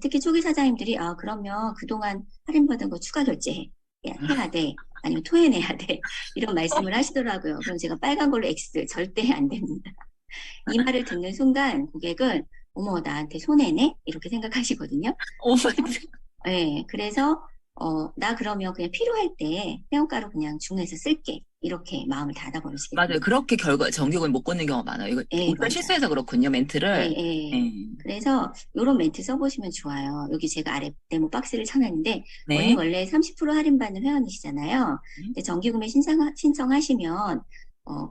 특히 초기 사장님들이 그러면 그동안 할인받은 거 추가 결제해. 해야 돼. 아니면 토해내야 돼. 이런 말씀을 하시더라고요. 그럼 제가 빨간 걸로 X 절대 안 됩니다. 이 말을 듣는 순간 고객은 어머 나한테 손해네? 이렇게 생각하시거든요. 네, 그래서 나 그러면 그냥 필요할 때 회원가로 그냥 주문해서 쓸게. 이렇게 마음을 닫아버리시겠죠. 맞아요. 그렇게 정기금을 못 끊는 경우가 많아요. 이거 네, 우리가 맞아요. 실수해서 그렇군요, 멘트를. 네, 네. 그래서 이런 멘트 써보시면 좋아요. 여기 제가 아래 네모 박스를 쳐놨는데 네. 언니 원래 30% 할인받는 회원이시잖아요. 근데 정기구매 신청하시면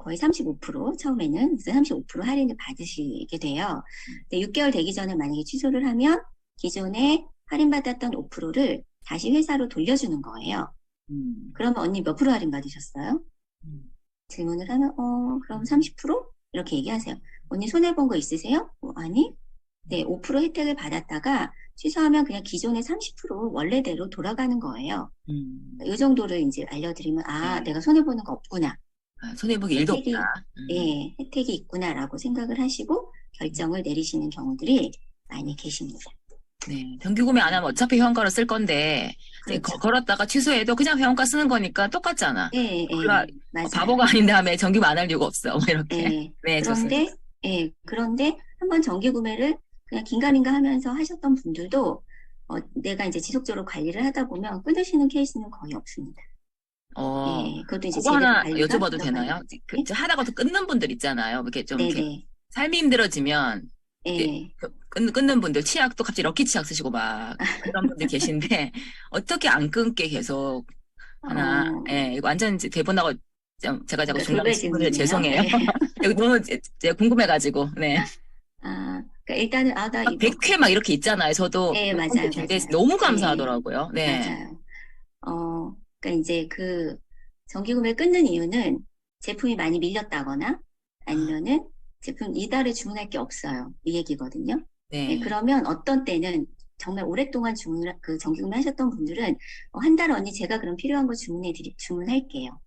거의 35% 처음에는 35% 할인을 받으시게 돼요. 근데 6개월 되기 전에 만약에 취소를 하면 기존에 할인받았던 5%를 다시 회사로 돌려주는 거예요. 그러면 언니 몇 프로 할인 받으셨어요? 질문을 하면 그럼 30%? 이렇게 얘기하세요. 언니 손해본 거 있으세요? 아니? 네, 5% 혜택을 받았다가 취소하면 그냥 기존의 30% 원래대로 돌아가는 거예요. 이 정도를 이제 알려드리면 내가 손해보는 거 없구나. 손해보기 일도 없다. 네, 혜택이 있구나라고 생각을 하시고 결정을 내리시는 경우들이 많이 계십니다. 네, 정기구매 안 하면 어차피 회원가로 쓸 건데 그렇죠. 걸었다가 취소해도 그냥 회원가 쓰는 거니까 똑같잖아. 네, 맞아요. 바보가 아닌 다음에 정기구매 안 할 이유가 없어. 뭐 이렇게. 네, 네, 좋습니다. 그런데 한번 정기구매를 그냥 긴가민가 하면서 하셨던 분들도 내가 이제 지속적으로 관리를 하다 보면 끊으시는 케이스는 거의 없습니다. 그것도 이제 그거 하나 관리가 여쭤봐도 되나요? 하다가 또 끊는 분들 있잖아요. 이렇게 좀 이렇게 삶이 힘들어지면 끊는 분들 치약도 갑자기 럭키 치약 쓰시고 막 그런 분들 계신데 어떻게 안 끊게 계속 하나? 이거 완전 이제 대본하고 제가 자꾸 중간에 질문을 죄송해요. 네. 너무 제가 궁금해가지고. 네. 그러니까 일단은 나 이거 100회 막 이렇게 있잖아요. 저도 네, 맞아요. 너무 감사하더라고요. 네. 맞아요. 그러니까 이제 그 정기구매 끊는 이유는 제품이 많이 밀렸다거나 아니면은 제품 이달에 주문할 게 없어요. 이 얘기거든요. 네, 그러면 어떤 때는 정말 오랫동안 정기구매 하셨던 분들은 한 달 언니 제가 그럼 필요한 거 주문할게요.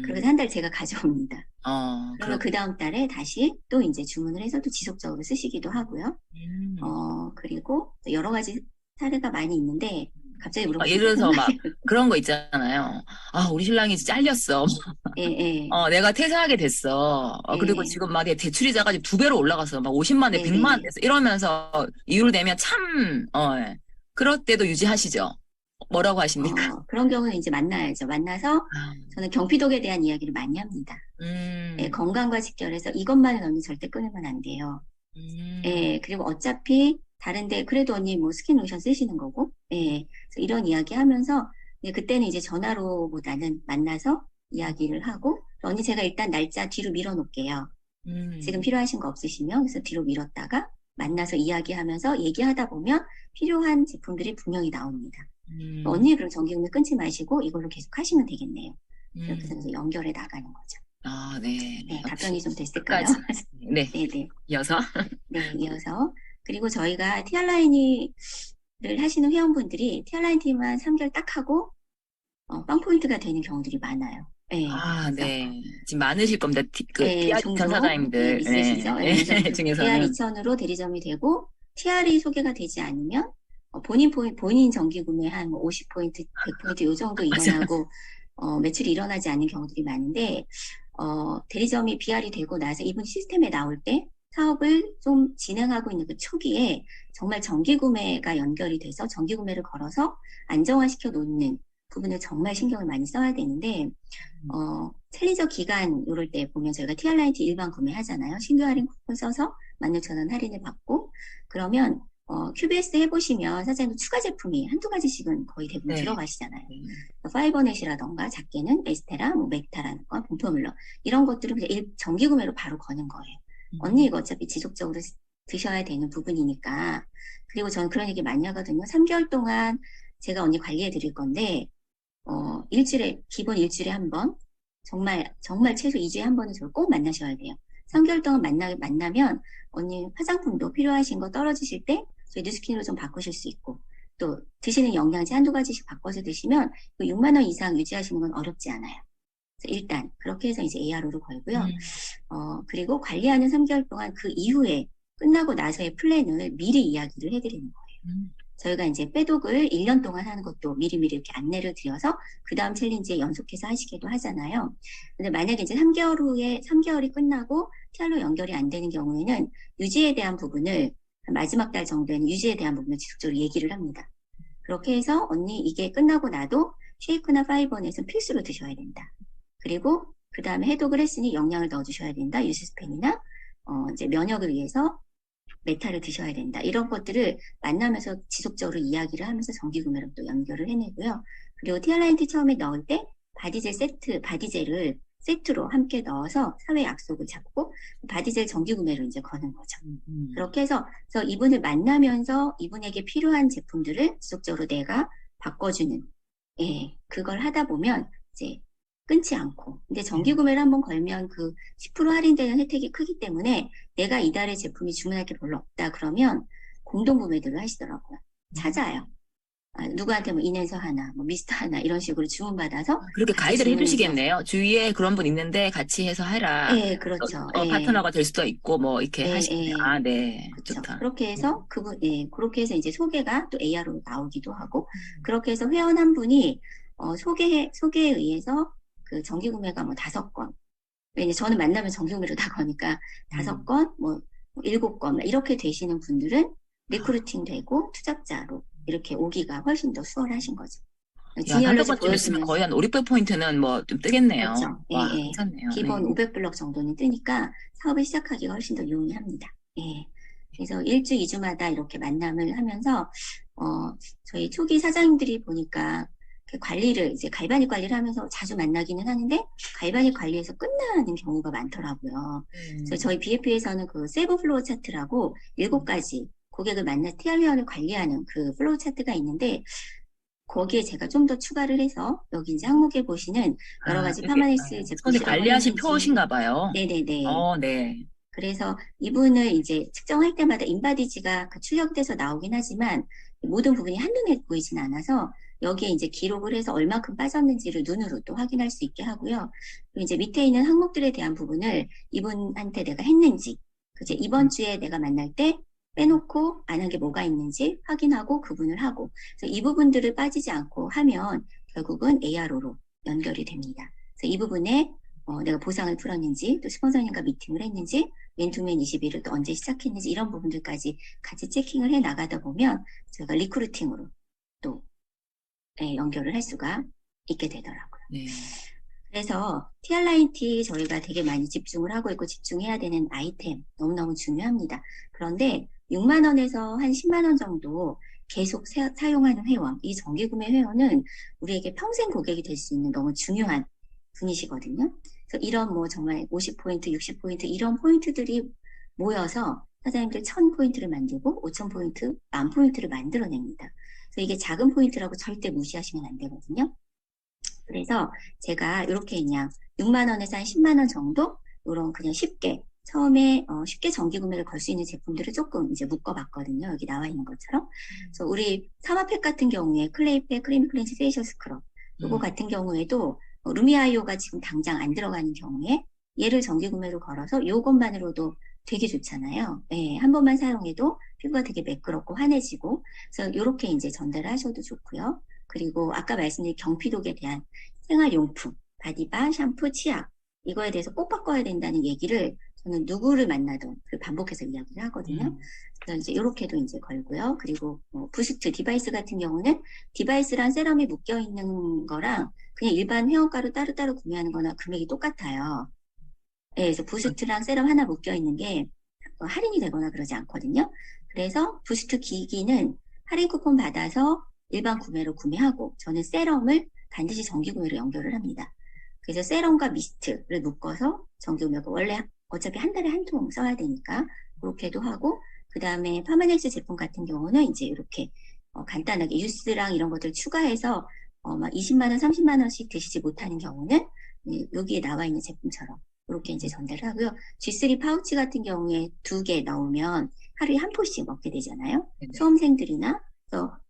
그래서 한 달 제가 가져옵니다. 그러면 그 다음 달에 다시 또 이제 주문을 해서 또 지속적으로 쓰시기도 하고요. 그리고 또 여러 가지 사례가 많이 있는데 갑자기 물어보시면 예를 들어서 막 그런 거 있잖아요. 우리 신랑이 잘렸어. 내가 퇴사하게 됐어. 그리고 지금 막 대출이자가 2배로 올라가서 막 50만에 100만 됐어. 이러면서 이유를 대면 참, 그럴 때도 유지하시죠. 뭐라고 하십니까? 그런 경우는 이제 만나야죠. 만나서 저는 경피독에 대한 이야기를 많이 합니다. 건강과 직결해서 이것만은 언니 절대 끊으면 안 돼요. 그리고 어차피 다른데 그래도 언니 뭐 스킨 로션 쓰시는 거고, 그래서 이런 이야기 하면서 그때는 이제 전화로보다는 만나서 이야기를 하고 언니 제가 일단 날짜 뒤로 밀어 놓을게요. 지금 필요하신 거 없으시면 그래서 뒤로 밀었다가 만나서 이야기하면서 얘기하다 보면 필요한 제품들이 분명히 나옵니다. 언니 그럼 정기구매 끊지 마시고 이걸로 계속 하시면 되겠네요. 이렇게 해서 연결해 나가는 거죠. 네. 답변이 좀 됐을까요? 네. 네네. 이어서. 네, 이어서. 그리고 저희가 티알라인을 하시는 회원분들이 티알라인 팀만 3개월 딱 하고 빵 포인트가 되는 경우들이 많아요. 예, 아, 그래서 네. 지금 많으실 겁니다. 그 예, PR 종종 사장님들 있으시죠. 예, 그래서 AR 중에서는 2000으로 대리점이 되고 TR이 소개가 되지 않으면 본인 정기 구매 한 50포인트, 100포인트 요 정도 일어나고 매출이 일어나지 않는 경우들이 많은데 대리점이 BR이 되고 나서 이분 시스템에 나올 때 사업을 좀 진행하고 있는 그 초기에 정말 정기 구매가 연결이 돼서 정기 구매를 걸어서 안정화시켜 놓는 부분을 정말 신경을 많이 써야 되는데 챌린저 기간 요럴 때 보면 저희가 TR라이트 일반 구매하잖아요. 신규 할인 쿠폰 써서 16,000원 할인을 받고 그러면 QBS 해보시면 사장님 추가 제품이 한두 가지씩은 거의 대부분 네. 들어가시잖아요. 파이버넷이라던가 작게는 에스테라, 뭐 멕타라는 거, 본포뮬러 이런 것들은 그냥 정기 구매로 바로 거는 거예요. 언니 이거 어차피 지속적으로 드셔야 되는 부분이니까. 그리고 저는 그런 얘기 많이 하거든요. 3개월 동안 제가 언니 관리해 드릴 건데 기본 일주일에 한 번, 정말 최소 2주에 한 번은 저를 꼭 만나셔야 돼요. 3개월 동안 만나면 언니 화장품도 필요하신 거 떨어지실 때 저희 뉴스킨으로 좀 바꾸실 수 있고 또 드시는 영양제 한두 가지씩 바꿔서 드시면 6만 원 이상 유지하시는 건 어렵지 않아요. 그래서 일단 그렇게 해서 이제 ARO를 걸고요. 그리고 관리하는 3개월 동안 그 이후에 끝나고 나서의 플랜을 미리 이야기를 해드리는 거예요. 저희가 이제 빼독을 1년 동안 하는 것도 미리미리 이렇게 안내를 드려서 그 다음 챌린지에 연속해서 하시기도 하잖아요. 근데 만약에 이제 3개월 후에 3개월이 끝나고 TR로 연결이 안 되는 경우에는 유지에 대한 부분을 마지막 달 정도에는 유지에 대한 부분을 지속적으로 얘기를 합니다. 그렇게 해서 언니 이게 끝나고 나도 쉐이크나 파이버넷은 필수로 드셔야 된다. 그리고 그 다음에 해독을 했으니 영양을 넣어주셔야 된다. 유스스펜이나 이제 면역을 위해서 메타를 드셔야 된다. 이런 것들을 만나면서 지속적으로 이야기를 하면서 정기구매로 또 연결을 해내고요. 그리고 티알라인티 처음에 넣을 때 바디젤을 세트로 함께 넣어서 사회 약속을 잡고 바디젤 정기구매로 이제 거는 거죠. 그렇게 해서 이분을 만나면서 이분에게 필요한 제품들을 지속적으로 내가 바꿔주는 그걸 하다 보면 이제 끊지 않고. 근데 정기 구매를 한번 걸면 그 10% 할인되는 혜택이 크기 때문에 내가 이달에 제품이 주문할 게 별로 없다 그러면 공동 구매들을 하시더라고요. 찾아요. 누구한테 뭐 인앤서 하나, 뭐 미스터 하나 이런 식으로 주문받아서 그렇게 같이 가이드를 주문해서. 해주시겠네요. 주위에 그런 분 있는데 같이 해서 해라. 네, 그렇죠. 파트너가 될 수도 있고 뭐 이렇게 하시네요. 아, 네. 그렇죠. 좋다. 그렇게 해서 그렇게 해서 이제 소개가 또 AR로 나오기도 하고 그렇게 해서 회원 한 분이 소개에 의해서 그 정기 구매가 뭐 5건. 왜냐면 저는 만나면 정기 구매로 다 거니까 5건, 뭐 7건 이렇게 되시는 분들은 리크루팅 되고 투잡자로 이렇게 오기가 훨씬 더 수월하신 거죠. 야, 300번쯤 있으면 거의 한 5, 600포인트는 뭐 좀 뜨겠네요. 그렇죠. 와, 괜찮네요. 기본 500블럭 정도는 뜨니까 사업을 시작하기가 훨씬 더 용이합니다. 그래서 1주, 2주마다 이렇게 만남을 하면서 저희 초기 사장님들이 보니까 이제 갈바닉 관리를 하면서 자주 만나기는 하는데 갈바닉 관리에서 끝나는 경우가 많더라고요. 그래서 저희 BF에서는 그 세븐 플로우 차트라고 7가지 고객을 TR 회원을 관리하는 그 플로우 차트가 있는데 거기에 제가 좀 더 추가를 해서 여기 이제 항목에 보시는 여러 가지 파마네스 제품 관리하신 표신가 봐요. 네네네. 네. 그래서 이분을 이제 측정할 때마다 인바디지가 출력돼서 나오긴 하지만 모든 부분이 한눈에 보이진 않아서 여기에 이제 기록을 해서 얼마큼 빠졌는지를 눈으로 또 확인할 수 있게 하고요. 그리고 이제 밑에 있는 항목들에 대한 부분을 이분한테 내가 했는지, 그제 이번 주에 내가 만날 때 빼놓고 안 한 게 뭐가 있는지 확인하고 구분을 하고, 그래서 이 부분들을 빠지지 않고 하면 결국은 ARO로 연결이 됩니다. 그래서 이 부분에 내가 보상을 풀었는지, 또 스폰서님과 미팅을 했는지, 맨투맨 21을 또 언제 시작했는지 이런 부분들까지 같이 체킹을 해 나가다 보면 저희가 리크루팅으로 또 연결을 할 수가 있게 되더라고요. 네. 그래서 TR라인T 저희가 되게 많이 집중을 하고 있고 집중해야 되는 아이템 너무너무 중요합니다. 그런데 6만 원에서 한 10만 원 정도 계속 사용하는 회원, 이 정기구매 회원은 우리에게 평생 고객이 될 수 있는 너무 중요한 분이시거든요. 그래서 이런 뭐 정말 50포인트, 60포인트 이런 포인트들이 모여서 사장님들 1000포인트를 만들고 5000포인트, 10,000포인트를 만들어냅니다. 그래서 이게 작은 포인트라고 절대 무시하시면 안 되거든요. 그래서 제가 이렇게 그냥 6만 원에서 한 10만 원 정도 이런 그냥 처음에 쉽게 정기 구매를 걸 수 있는 제품들을 조금 이제 묶어봤거든요. 여기 나와 있는 것처럼. 그래서 우리 사마팩 같은 경우에 클레이팩, 크리미 클렌징, 페이셜 스크럽 요거 같은 경우에도 루미아이오가 지금 당장 안 들어가는 경우에 얘를 정기구매로 걸어서 요것만으로도 되게 좋잖아요. 예, 한 번만 사용해도 피부가 되게 매끄럽고 환해지고, 그래서 요렇게 이제 전달을 하셔도 좋고요. 그리고 아까 말씀드린 경피독에 대한 생활용품, 바디바, 샴푸, 치약, 이거에 대해서 꼭 바꿔야 된다는 얘기를 저는 누구를 만나든 반복해서 이야기를 하거든요. 그래서 이제 요렇게도 이제 걸고요. 그리고 부스트 디바이스 같은 경우는 디바이스랑 세럼이 묶여 있는 거랑 그냥 일반 회원가로 따로따로 구매하는 거나 금액이 똑같아요. 네, 그래서 부스트랑 세럼 하나 묶여 있는 게 할인이 되거나 그러지 않거든요. 그래서 부스트 기기는 할인 쿠폰 받아서 일반 구매로 구매하고, 저는 세럼을 반드시 정기 구매로 연결을 합니다. 그래서 세럼과 미스트를 묶어서 정기 구매가 원래 어차피 한 달에 한 통 써야 되니까 그렇게도 하고, 그 다음에 파마넥스 제품 같은 경우는 이제 이렇게 간단하게 유스랑 이런 것들 추가해서 막 20만 원, 30만 원씩 드시지 못하는 경우는 여기에 나와 있는 제품처럼 이렇게 이제 전달을 하고요. G3 파우치 같은 경우에 2개 넣으면 하루에 한 포씩 먹게 되잖아요. 네네. 수험생들이나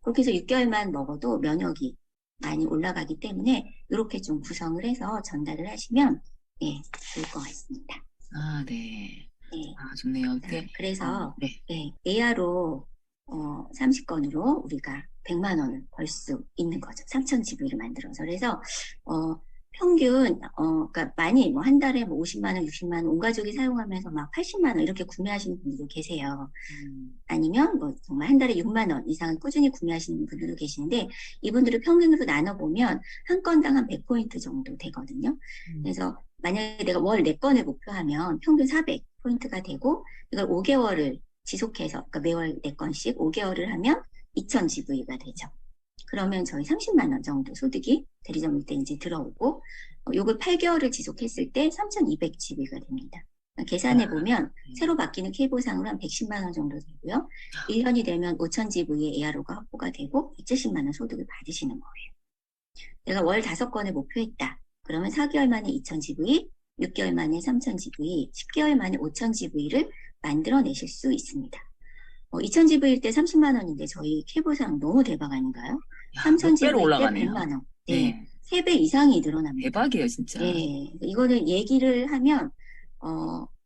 그렇게 해서 6개월만 먹어도 면역이 많이 올라가기 때문에 이렇게 좀 구성을 해서 전달을 하시면 좋을 것 같습니다. 아, 네. 네. 아, 좋네요. 이렇게. 그래서 네. AR로 30건으로 우리가 100만 원을 벌 수 있는 거죠. 3,000GV를 만들어서. 그래서 평균 그러니까 많이 뭐 한 달에 뭐 50만 원, 60만 원 온 가족이 사용하면서 막 80만 원 이렇게 구매하시는 분들도 계세요. 아니면 뭐 정말 한 달에 6만 원 이상을 꾸준히 구매하시는 분들도 계시는데, 이분들을 평균으로 나눠보면 한 건당 한 100포인트 정도 되거든요. 그래서 만약에 내가 월 4건을 목표하면 평균 400포인트가 되고, 이걸 5개월을 지속해서, 그러니까 매월 4건씩 5개월을 하면 2,000GV가 되죠. 그러면 저희 30만 원 정도 소득이 대리점일 때 이제 들어오고, 요걸 8개월을 지속했을 때 3,200GV가 됩니다. 계산해 보면 새로 바뀌는 K보상으로 한 110만 원 정도 되고요. 1년이 되면 5,000GV의 ARO가 확보가 되고 170만 원 소득을 받으시는 거예요. 내가 월 5건을 목표했다. 그러면 4개월 만에 2,000GV, 6개월 만에 3,000GV, 10개월 만에 5,000GV를 만들어내실 수 있습니다. 2,000GV일 때 30만 원인데 저희 K보상 너무 대박 아닌가요? 야, 몇 배로 3,000GV일 때 올라가네요. 100만 원. 네. 3배 이상이 늘어납니다. 대박이에요, 진짜. 네, 이거는 얘기를 하면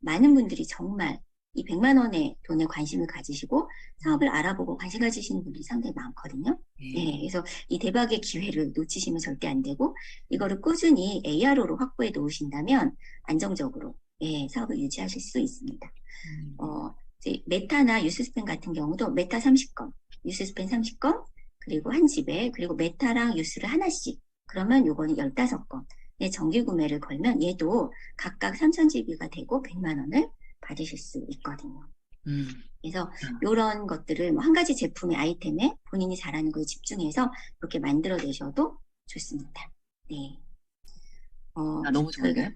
많은 분들이 정말 이 100만 원의 돈에 관심을 가지시고 사업을 알아보고 관심 가지시는 분들이 상당히 많거든요. 네, 그래서 이 대박의 기회를 놓치시면 절대 안 되고, 이거를 꾸준히 ARO로 확보해 놓으신다면 안정적으로 사업을 유지하실 수 있습니다. 이제 메타나 유스스펜 같은 경우도 메타 30건, 유스스펜 30건, 그리고 한 집에, 그리고 메타랑 유스를 하나씩, 그러면 요거는 15건. 정기 구매를 걸면 얘도 각각 3,000GV가 되고 100만 원을 받으실 수 있거든요. 그래서 이런 것들을 뭐 한 가지 제품의 아이템에 본인이 잘하는 거에 집중해서 그렇게 만들어내셔도 좋습니다. 네. 너무 좋은데요?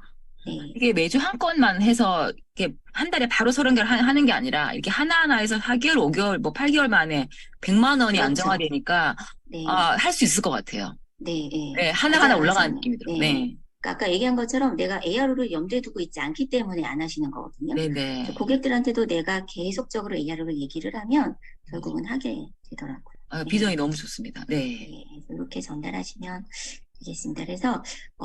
네. 이게 매주 한 건만 해서 이렇게 한 달에 바로 30개를 하는 게 아니라 이렇게 하나하나 해서 4개월, 5개월, 뭐 8개월 만에 100만 원이 그렇죠. 안정화되니까 네. 할 수 있을 것 같아요. 네. 네, 하나하나 맞아요, 올라가는 맞아요. 느낌이 들어요. 네. 네. 그러니까 아까 얘기한 것처럼 내가 ARO를 염두에 두고 있지 않기 때문에 안 하시는 거거든요. 네네. 그래서 고객들한테도 내가 계속적으로 ARO를 얘기를 하면 결국은 하게 되더라고요. 비전이 너무 좋습니다. 네. 네, 이렇게 전달하시면 되겠습니다. 그래서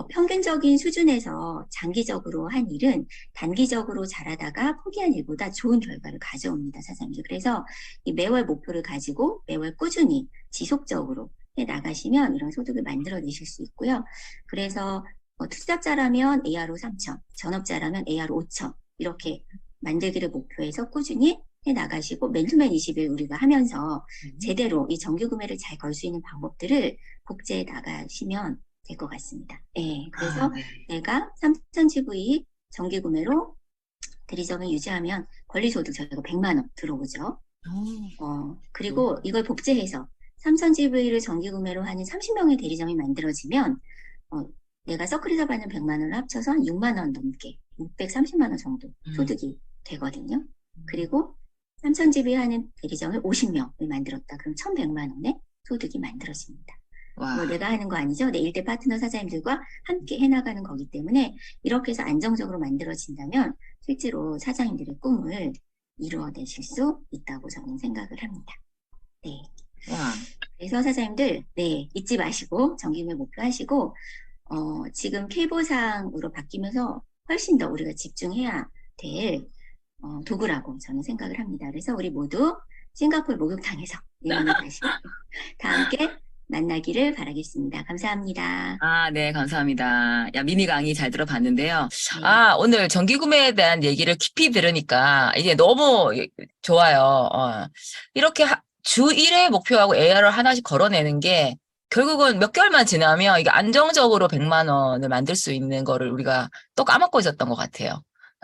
평균적인 수준에서 장기적으로 한 일은 단기적으로 잘하다가 포기한 일보다 좋은 결과를 가져옵니다, 사장님. 그래서 이 매월 목표를 가지고 매월 꾸준히 지속적으로 해 나가시면 이런 소득을 만들어내실 수 있고요. 그래서 투잡자라면 ARO 3,000, 전업자라면 ARO 5,000 이렇게 만들기를 목표해서 꾸준히 해 나가시고 맨투맨 20일 우리가 하면서 제대로 이 정기 구매를 잘 걸 수 있는 방법들을 복제해 나가시면 될 것 같습니다. 네, 그래서 네. 내가 3,000GV 정기 구매로 대리점을 유지하면 권리소득 저희가 100만 원 들어오죠. 그리고 이걸 복제해서 3,000GV를 정기 구매로 하는 30명의 대리점이 만들어지면 내가 서클에서 받는 100만 원을 합쳐서 한 6만 원 넘게 630만 원 정도 소득이 되거든요. 그리고 3,000GV 하는 대리점을 50명을 만들었다. 그럼 1,100만 원의 소득이 만들어집니다. 와. 내가 하는 거 아니죠? 내 일대 파트너 사장님들과 함께 해나가는 거기 때문에 이렇게 해서 안정적으로 만들어진다면 실제로 사장님들의 꿈을 이루어내실 수 있다고 저는 생각을 합니다. 네. 와. 그래서 사장님들, 네, 잊지 마시고 정기구매 목표하시고, 지금 필보상으로 바뀌면서 훨씬 더 우리가 집중해야 될 도구라고 저는 생각을 합니다. 그래서 우리 모두 싱가포르 목욕탕에서 내년에 다시 다 함께 만나기를 바라겠습니다. 감사합니다. 아, 네, 감사합니다. 야, 미니 강의 잘 들어봤는데요. 네. 아, 오늘 정기구매에 대한 얘기를 깊이 들으니까 이게 너무 좋아요. 이렇게 주 1회 목표하고 AR을 하나씩 걸어내는 게 결국은 몇 개월만 지나면 이게 안정적으로 100만 원을 만들 수 있는 거를 우리가 또 까먹고 있었던 것 같아요.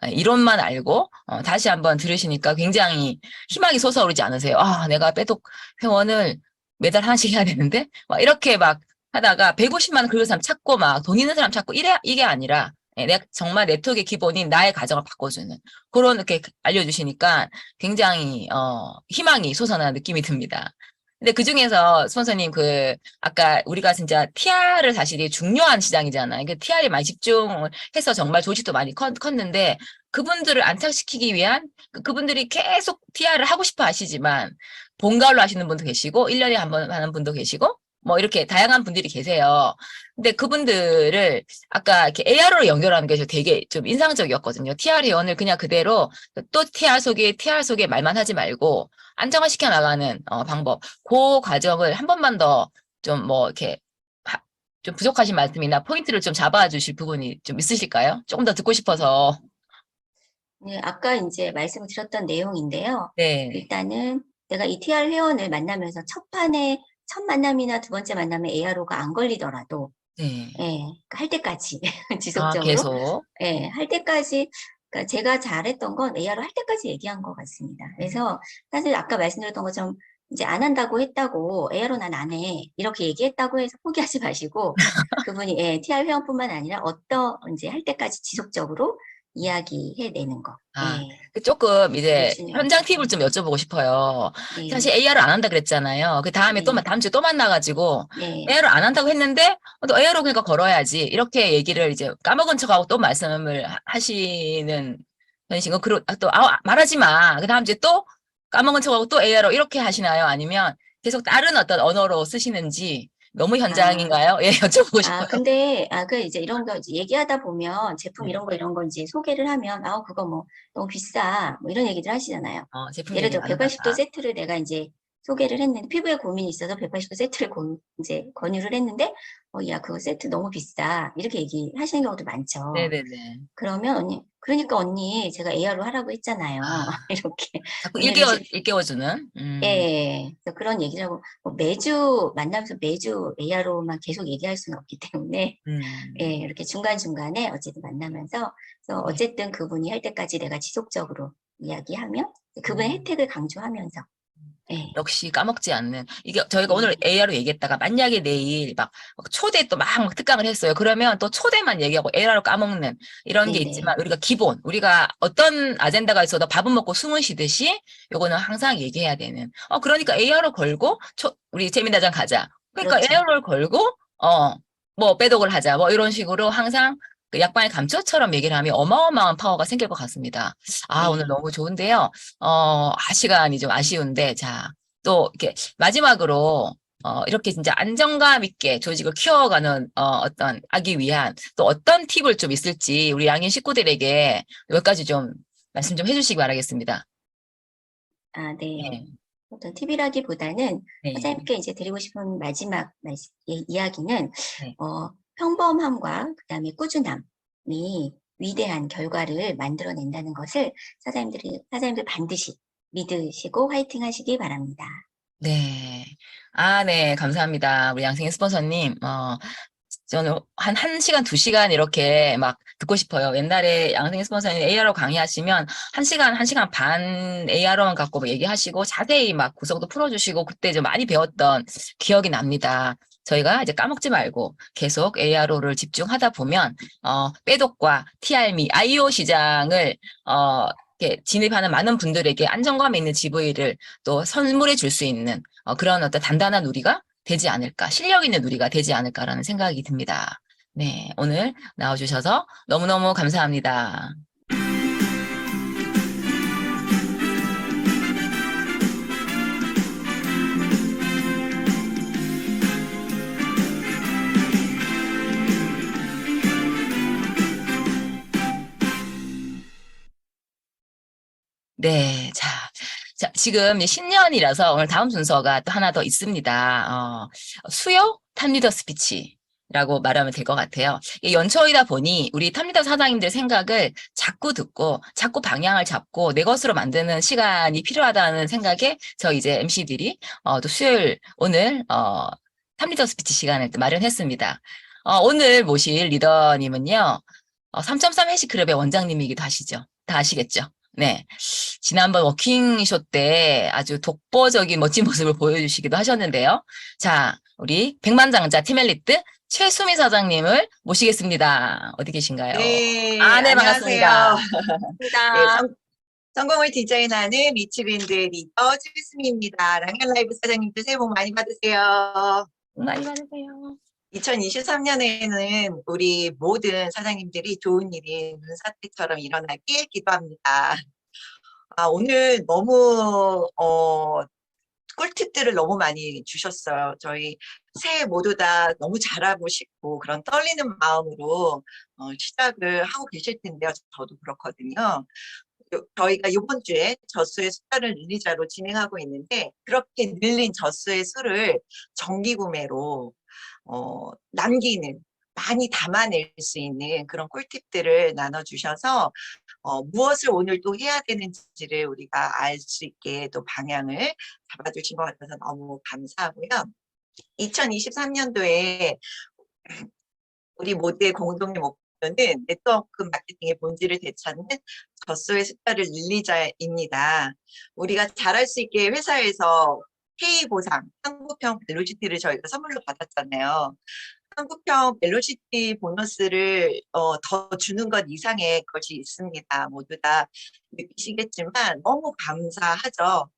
이론만 알고 다시 한번 들으시니까 굉장히 희망이 솟아오르지 않으세요? 아, 내가 빼독 회원을 매달 하나씩 해야 되는데 막 이렇게 막 하다가 150만 원 긁은 사람 찾고 막 돈 있는 사람 찾고 이게 아니라 내가 정말 네트워크의 기본인 나의 가정을 바꿔주는 그런 이렇게 알려주시니까 굉장히 희망이 솟아나는 느낌이 듭니다. 근데 그 중에서 스폰서님 아까 우리가 진짜 TR을 사실이 중요한 시장이잖아요. 그 TR에 많이 집중을 해서 정말 조직도 많이 컸는데 그분들을 안착시키기 위한 그분들이 계속 TR을 하고 싶어 하시지만 본가로 하시는 분도 계시고 1년에 한 번 하는 분도 계시고 뭐 이렇게 다양한 분들이 계세요. 근데 그분들을 아까 이렇게 AR로 연결하는 게 되게 좀 인상적이었거든요. TR 회원을 그냥 그대로 또 TR 속에 말만 하지 말고 안정화시켜 나가는 방법. 그 과정을 한 번만 더 좀 뭐 이렇게 좀 부족하신 말씀이나 포인트를 좀 잡아주실 부분이 좀 있으실까요? 조금 더 듣고 싶어서. 네, 아까 이제 말씀드렸던 내용인데요. 네, 일단은 내가 이 TR 회원을 만나면서 첫 만남이나 두 번째 만남에 ARO가 안 걸리더라도, 네. 예, 할 때까지 아, 지속적으로, 계속. 예, 할 때까지, 그러니까 제가 잘했던 건 ARO 할 때까지 얘기한 것 같습니다. 그래서 사실 아까 말씀드렸던 것처럼 이제 안 한다고 했다고 ARO 난 안 해. 이렇게 얘기했다고 해서 포기하지 마시고 그분이 예, TR 회원뿐만 아니라 이제 할 때까지 지속적으로 이야기해내는 거. 아, 예, 조금 이제 그게 중요해요. 현장 팁을 좀 여쭤보고 싶어요. 네, 사실 AR을 안 한다 그랬잖아요. 그 다음에 네. 다음 주에 또 만나가지고 네, AR을 안 한다고 했는데 또 AR로 그러니까 걸어야지. 이렇게 얘기를 이제 까먹은 척하고 또 말씀을 하시는 편이신 거. 그리고 또 말하지 마. 그 다음 주에 또 까먹은 척하고 또 AR로 이렇게 하시나요? 아니면 계속 다른 어떤 언어로 쓰시는지 너무 현장인가요? 예, 여쭤보고 싶어요. 근데, 이제 이런 거 이제 얘기하다 보면 제품 네. 이런 거 이제 소개를 하면, 그거 뭐 너무 비싸. 뭐 이런 얘기들 하시잖아요. 제품 예를 얘기 들어 안 180도 한다. 세트를 내가 이제 소개를 했는데, 피부에 고민이 있어서 180도 세트를 이제 권유를 했는데, 야, 그거 세트 너무 비싸. 이렇게 얘기하시는 경우도 많죠. 네네네. 그러면 그러니까 언니, 제가 AR로 하라고 했잖아요. 아. 이렇게. 자꾸 언니를 일깨워주는. 예, 그래서 그런 얘기를 하고, 매주 만나면서 매주 AR로만 계속 얘기할 수는 없기 때문에, 예, 이렇게 중간중간에 어쨌든 만나면서, 그래서 네. 어쨌든 그분이 할 때까지 내가 지속적으로 이야기하면, 그분의 혜택을 강조하면서, 예, 역시 까먹지 않는. 이게 저희가 네. 오늘 AR로 얘기했다가 만약에 내일 막 초대 또 막 특강을 했어요. 그러면 또 초대만 얘기하고 AR로 까먹는 이런 게 네네. 있지만 우리가 우리가 어떤 아젠다가 있어도 밥은 먹고 숨은 쉬듯이 요거는 항상 얘기해야 되는. 그러니까 AR로 걸고 우리 재미나장 가자. 그러니까 그렇죠. AR로 걸고 뭐 빼독을 하자. 뭐 이런 식으로 항상 그 약방의 감초처럼 얘기를 하면 어마어마한 파워가 생길 것 같습니다. 네. 오늘 너무 좋은데요. 시간이 좀 아쉬운데, 자, 또 이렇게 마지막으로 이렇게 진짜 안정감 있게 조직을 키워가는 하기 위한 또 어떤 팁을 좀 있을지 우리 양인 식구들에게 몇 가지 좀 말씀 좀 해주시기 바라겠습니다. 네. 네. 어떤 팁이라기보다는 네. 사장님께 이제 드리고 싶은 마지막 이야기는, 네. 평범함과 그다음에 꾸준함이 위대한 결과를 만들어낸다는 것을 사장님들 반드시 믿으시고 화이팅 하시기 바랍니다. 네. 네. 감사합니다. 우리 양승희 스폰서님. 저는 한 1시간, 2시간 이렇게 막 듣고 싶어요. 옛날에 양승희 스폰서님 AR로 강의하시면 1시간 반 AR로만 갖고 뭐 얘기하시고 자세히 막 구성도 풀어주시고 그때 좀 많이 배웠던 기억이 납니다. 저희가 이제 까먹지 말고 계속 AR로를 집중하다 보면, 빼독과 TR미, IO 시장을, 이렇게 진입하는 많은 분들에게 안정감 있는 GV를 또 선물해 줄 수 있는 그런 어떤 단단한 누리가 되지 않을까, 실력 있는 누리가 되지 않을까라는 생각이 듭니다. 네, 오늘 나와주셔서 너무너무 감사합니다. 네, 지금 신년이라서 오늘 다음 순서가 또 하나 더 있습니다. 수요 탑리더 스피치라고 말하면 될 것 같아요. 이게 연초이다 보니 우리 탑리더 사장님들 생각을 자꾸 듣고 자꾸 방향을 잡고 내 것으로 만드는 시간이 필요하다는 생각에 저 이제 MC들이 또 수요일 오늘 탑리더 스피치 시간을 또 마련했습니다. 오늘 모실 리더님은요. 3.3 해시클럽의 원장님이기도 하시죠. 다 아시겠죠? 네. 지난번 워킹쇼 때 아주 독보적인 멋진 모습을 보여주시기도 하셨는데요. 자, 우리 백만장자 티멜리트 최수미 사장님을 모시겠습니다. 어디 계신가요? 네, 네, 반갑습니다. 안녕하세요. 네, 성공을 디자인하는 리치밴드 리더 최수미입니다. 랑현 라이브 사장님도 새해 복 많이 받으세요. 많이 받으세요. 2023년에는 우리 모든 사장님들이 좋은 일이 눈사태처럼 일어나길 기도합니다. 오늘 너무 꿀팁들을 너무 많이 주셨어요. 저희 새해 모두 다 너무 잘하고 싶고 그런 떨리는 마음으로 시작을 하고 계실 텐데요. 저도 그렇거든요. 저희가 이번 주에 젖수의 숫자를 늘리자로 진행하고 있는데 그렇게 늘린 젖수의 수를 정기 구매로 남기는 많이 담아낼 수 있는 그런 꿀팁들을 나눠주셔서 무엇을 오늘 또 해야 되는지를 우리가 알 수 있게 또 방향을 잡아주신 것 같아서 너무 감사하고요. 2023년도에 우리 모두의 공동의 목표는 네트워크 마케팅의 본질을 되찾는 젖수의 숫자를 늘리자입니다. 우리가 잘할 수 있게 회사에서 K 보상, 한국형 벨로시티를 저희가 선물로 받았잖아요. 한국형 벨로시티 보너스를 더 주는 것 이상의 것이 있습니다. 모두 다 느끼시겠지만 너무 감사하죠.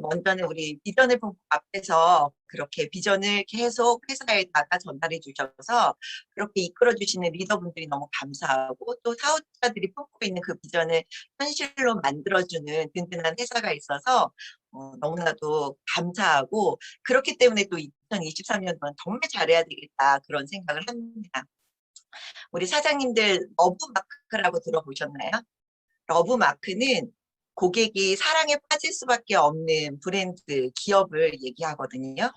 먼저는 우리 비전을 품고 앞에서 그렇게 비전을 계속 회사에다가 전달해 주셔서 그렇게 이끌어 주시는 리더분들이 너무 감사하고 또 사업자들이 품고 있는 그 비전을 현실로 만들어주는 든든한 회사가 있어서 너무나도 감사하고 그렇기 때문에 또 2023년도는 정말 잘해야 되겠다 그런 생각을 합니다. 우리 사장님들 러브마크라고 들어보셨나요? 러브마크는 고객이 사랑에 빠질 수밖에 없는 브랜드, 기업을 얘기하거든요.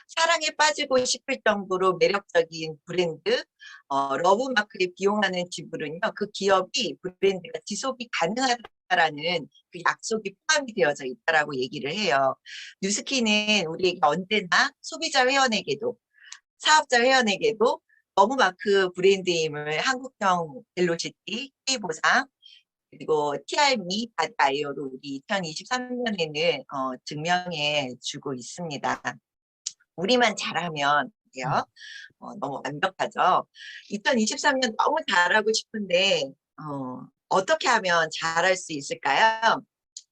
사랑에 빠지고 싶을 정도로 매력적인 브랜드, 러브마크에 비용하는 지불은요, 그 기업이 브랜드가 지속이 가능하다라는 그 약속이 포함이 되어져 있다라고 얘기를 해요. 뉴스키는 우리에게 언제나 소비자 회원에게도, 사업자 회원에게도 러브마크 브랜드임을 한국형 벨로시티, K보상, 그리고 TRME 바디아이오로 우리 2023년에는 증명해 주고 있습니다. 우리만 잘하면 돼요. 너무 완벽하죠. 2023년 너무 잘하고 싶은데 어떻게 하면 잘할 수 있을까요?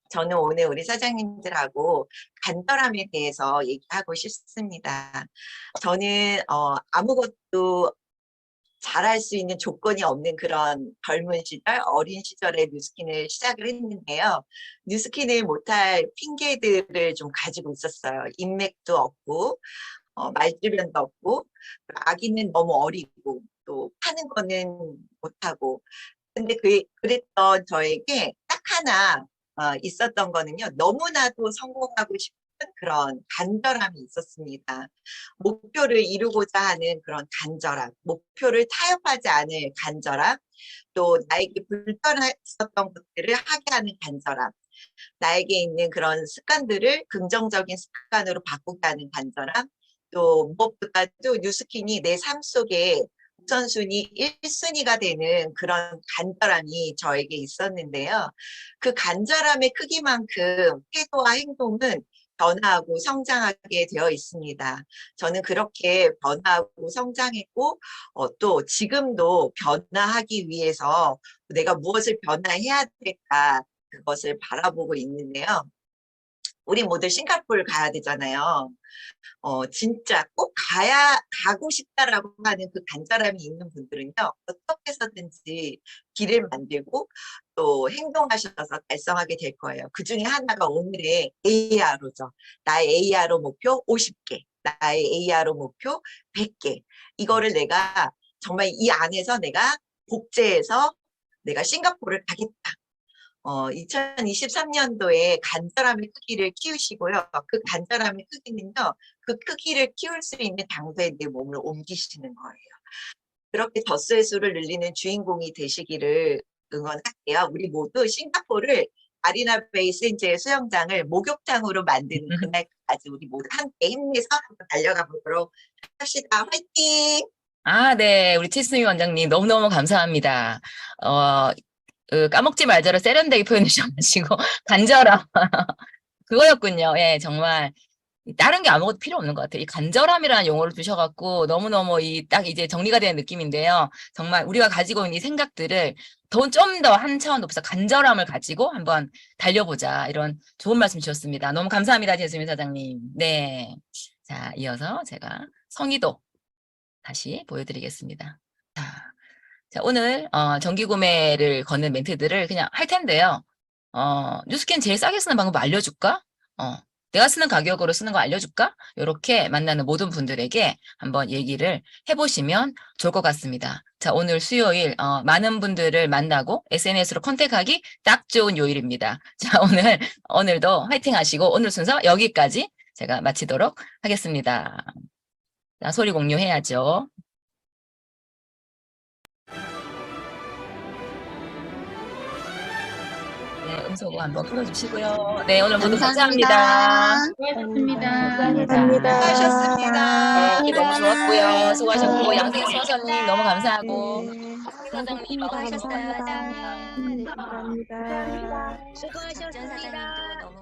저는 오늘 우리 사장님들하고 간절함에 대해서 얘기하고 싶습니다. 저는 아무것도 잘할 수 있는 조건이 없는 그런 젊은 시절, 어린 시절에 뉴스킨을 시작을 했는데요. 뉴스킨을 못할 핑계들을 좀 가지고 있었어요. 인맥도 없고, 말주변도 없고, 아기는 너무 어리고, 또 파는 거는 못하고. 근데 그랬던 저에게 딱 하나 있었던 거는요. 너무나도 성공하고 싶은 그런 간절함이 있었습니다. 목표를 이루고자 하는 그런 간절함, 목표를 타협하지 않을 간절함, 또 나에게 불편했었던 것들을 하게 하는 간절함, 나에게 있는 그런 습관들을 긍정적인 습관으로 바꾸게 하는 간절함, 또 무엇보다도 뉴스킨이 내 삶 속에 우선순위 1순위가 되는 그런 간절함이 저에게 있었는데요. 그 간절함의 크기만큼 태도와 행동은 변화하고 성장하게 되어 있습니다. 저는 그렇게 변화하고 성장했고 또 지금도 변화하기 위해서 내가 무엇을 변화해야 될까 그것을 바라보고 있는데요. 우리 모두 싱가포르 가야 되잖아요. 진짜 꼭 가고 싶다라고 하는 그 간절함이 있는 분들은요, 어떻게 해서든지 길을 만들고 또 행동하셔서 달성하게 될 거예요. 그 중에 하나가 오늘의 ARO죠. 나의 ARO 목표 50개, 나의 ARO 목표 100개. 이거를 내가 정말 이 안에서 내가 복제해서 내가 싱가포르를 가겠다. 2023년도에 간절함의 크기를 키우시고요. 그 간절함의 크기는요, 그 크기를 키울 수 있는 장소에 내 몸을 옮기시는 거예요. 그렇게 젖소의 수를 늘리는 주인공이 되시기를 응원할게요. 우리 모두 싱가포르를 마리나 베이 샌즈의 수영장을 목욕탕으로 만드는 그날까지 우리 모두 함께 힘내서 한번 달려가 보도록 합시다. 화이팅! 아, 네. 우리 치스미 원장님 너무너무 감사합니다. 까먹지 말자로 세련되게 표현해 주셔가지고 간절함. 그거였군요. 예, 정말. 다른 게 아무것도 필요 없는 것 같아요. 이 간절함이라는 용어를 주셔갖고 너무너무 딱 이제 정리가 되는 느낌인데요. 정말 우리가 가지고 있는 이 생각들을 좀 더 한 차원 높여서 간절함을 가지고 한번 달려보자. 이런 좋은 말씀 주셨습니다. 너무 감사합니다. 재수민 사장님. 네. 자, 이어서 제가 성의도 다시 보여드리겠습니다. 자, 오늘 정기 구매를 거는 멘트들을 그냥 할 텐데요. 뉴스캔 제일 싸게 쓰는 방법 알려줄까? 내가 쓰는 가격으로 쓰는 거 알려줄까? 이렇게 만나는 모든 분들에게 한번 얘기를 해보시면 좋을 것 같습니다. 자, 오늘 수요일 많은 분들을 만나고 SNS로 컨택하기 딱 좋은 요일입니다. 자, 오늘도 화이팅 하시고 오늘 순서 여기까지 제가 마치도록 하겠습니다. 자, 소리 공유해야죠. 네, 음소거 한번 풀어주시고요. 네, 오늘 모두 감사합니다. 수고하셨습니다. 네, 너무 좋았고요. 수고하셨고, 양승희 수호사님 너무 감사하고, 사장님 너무 수고하셨어요, 감사합니다. 사장님. 감사합니다. 수고하셨습니다.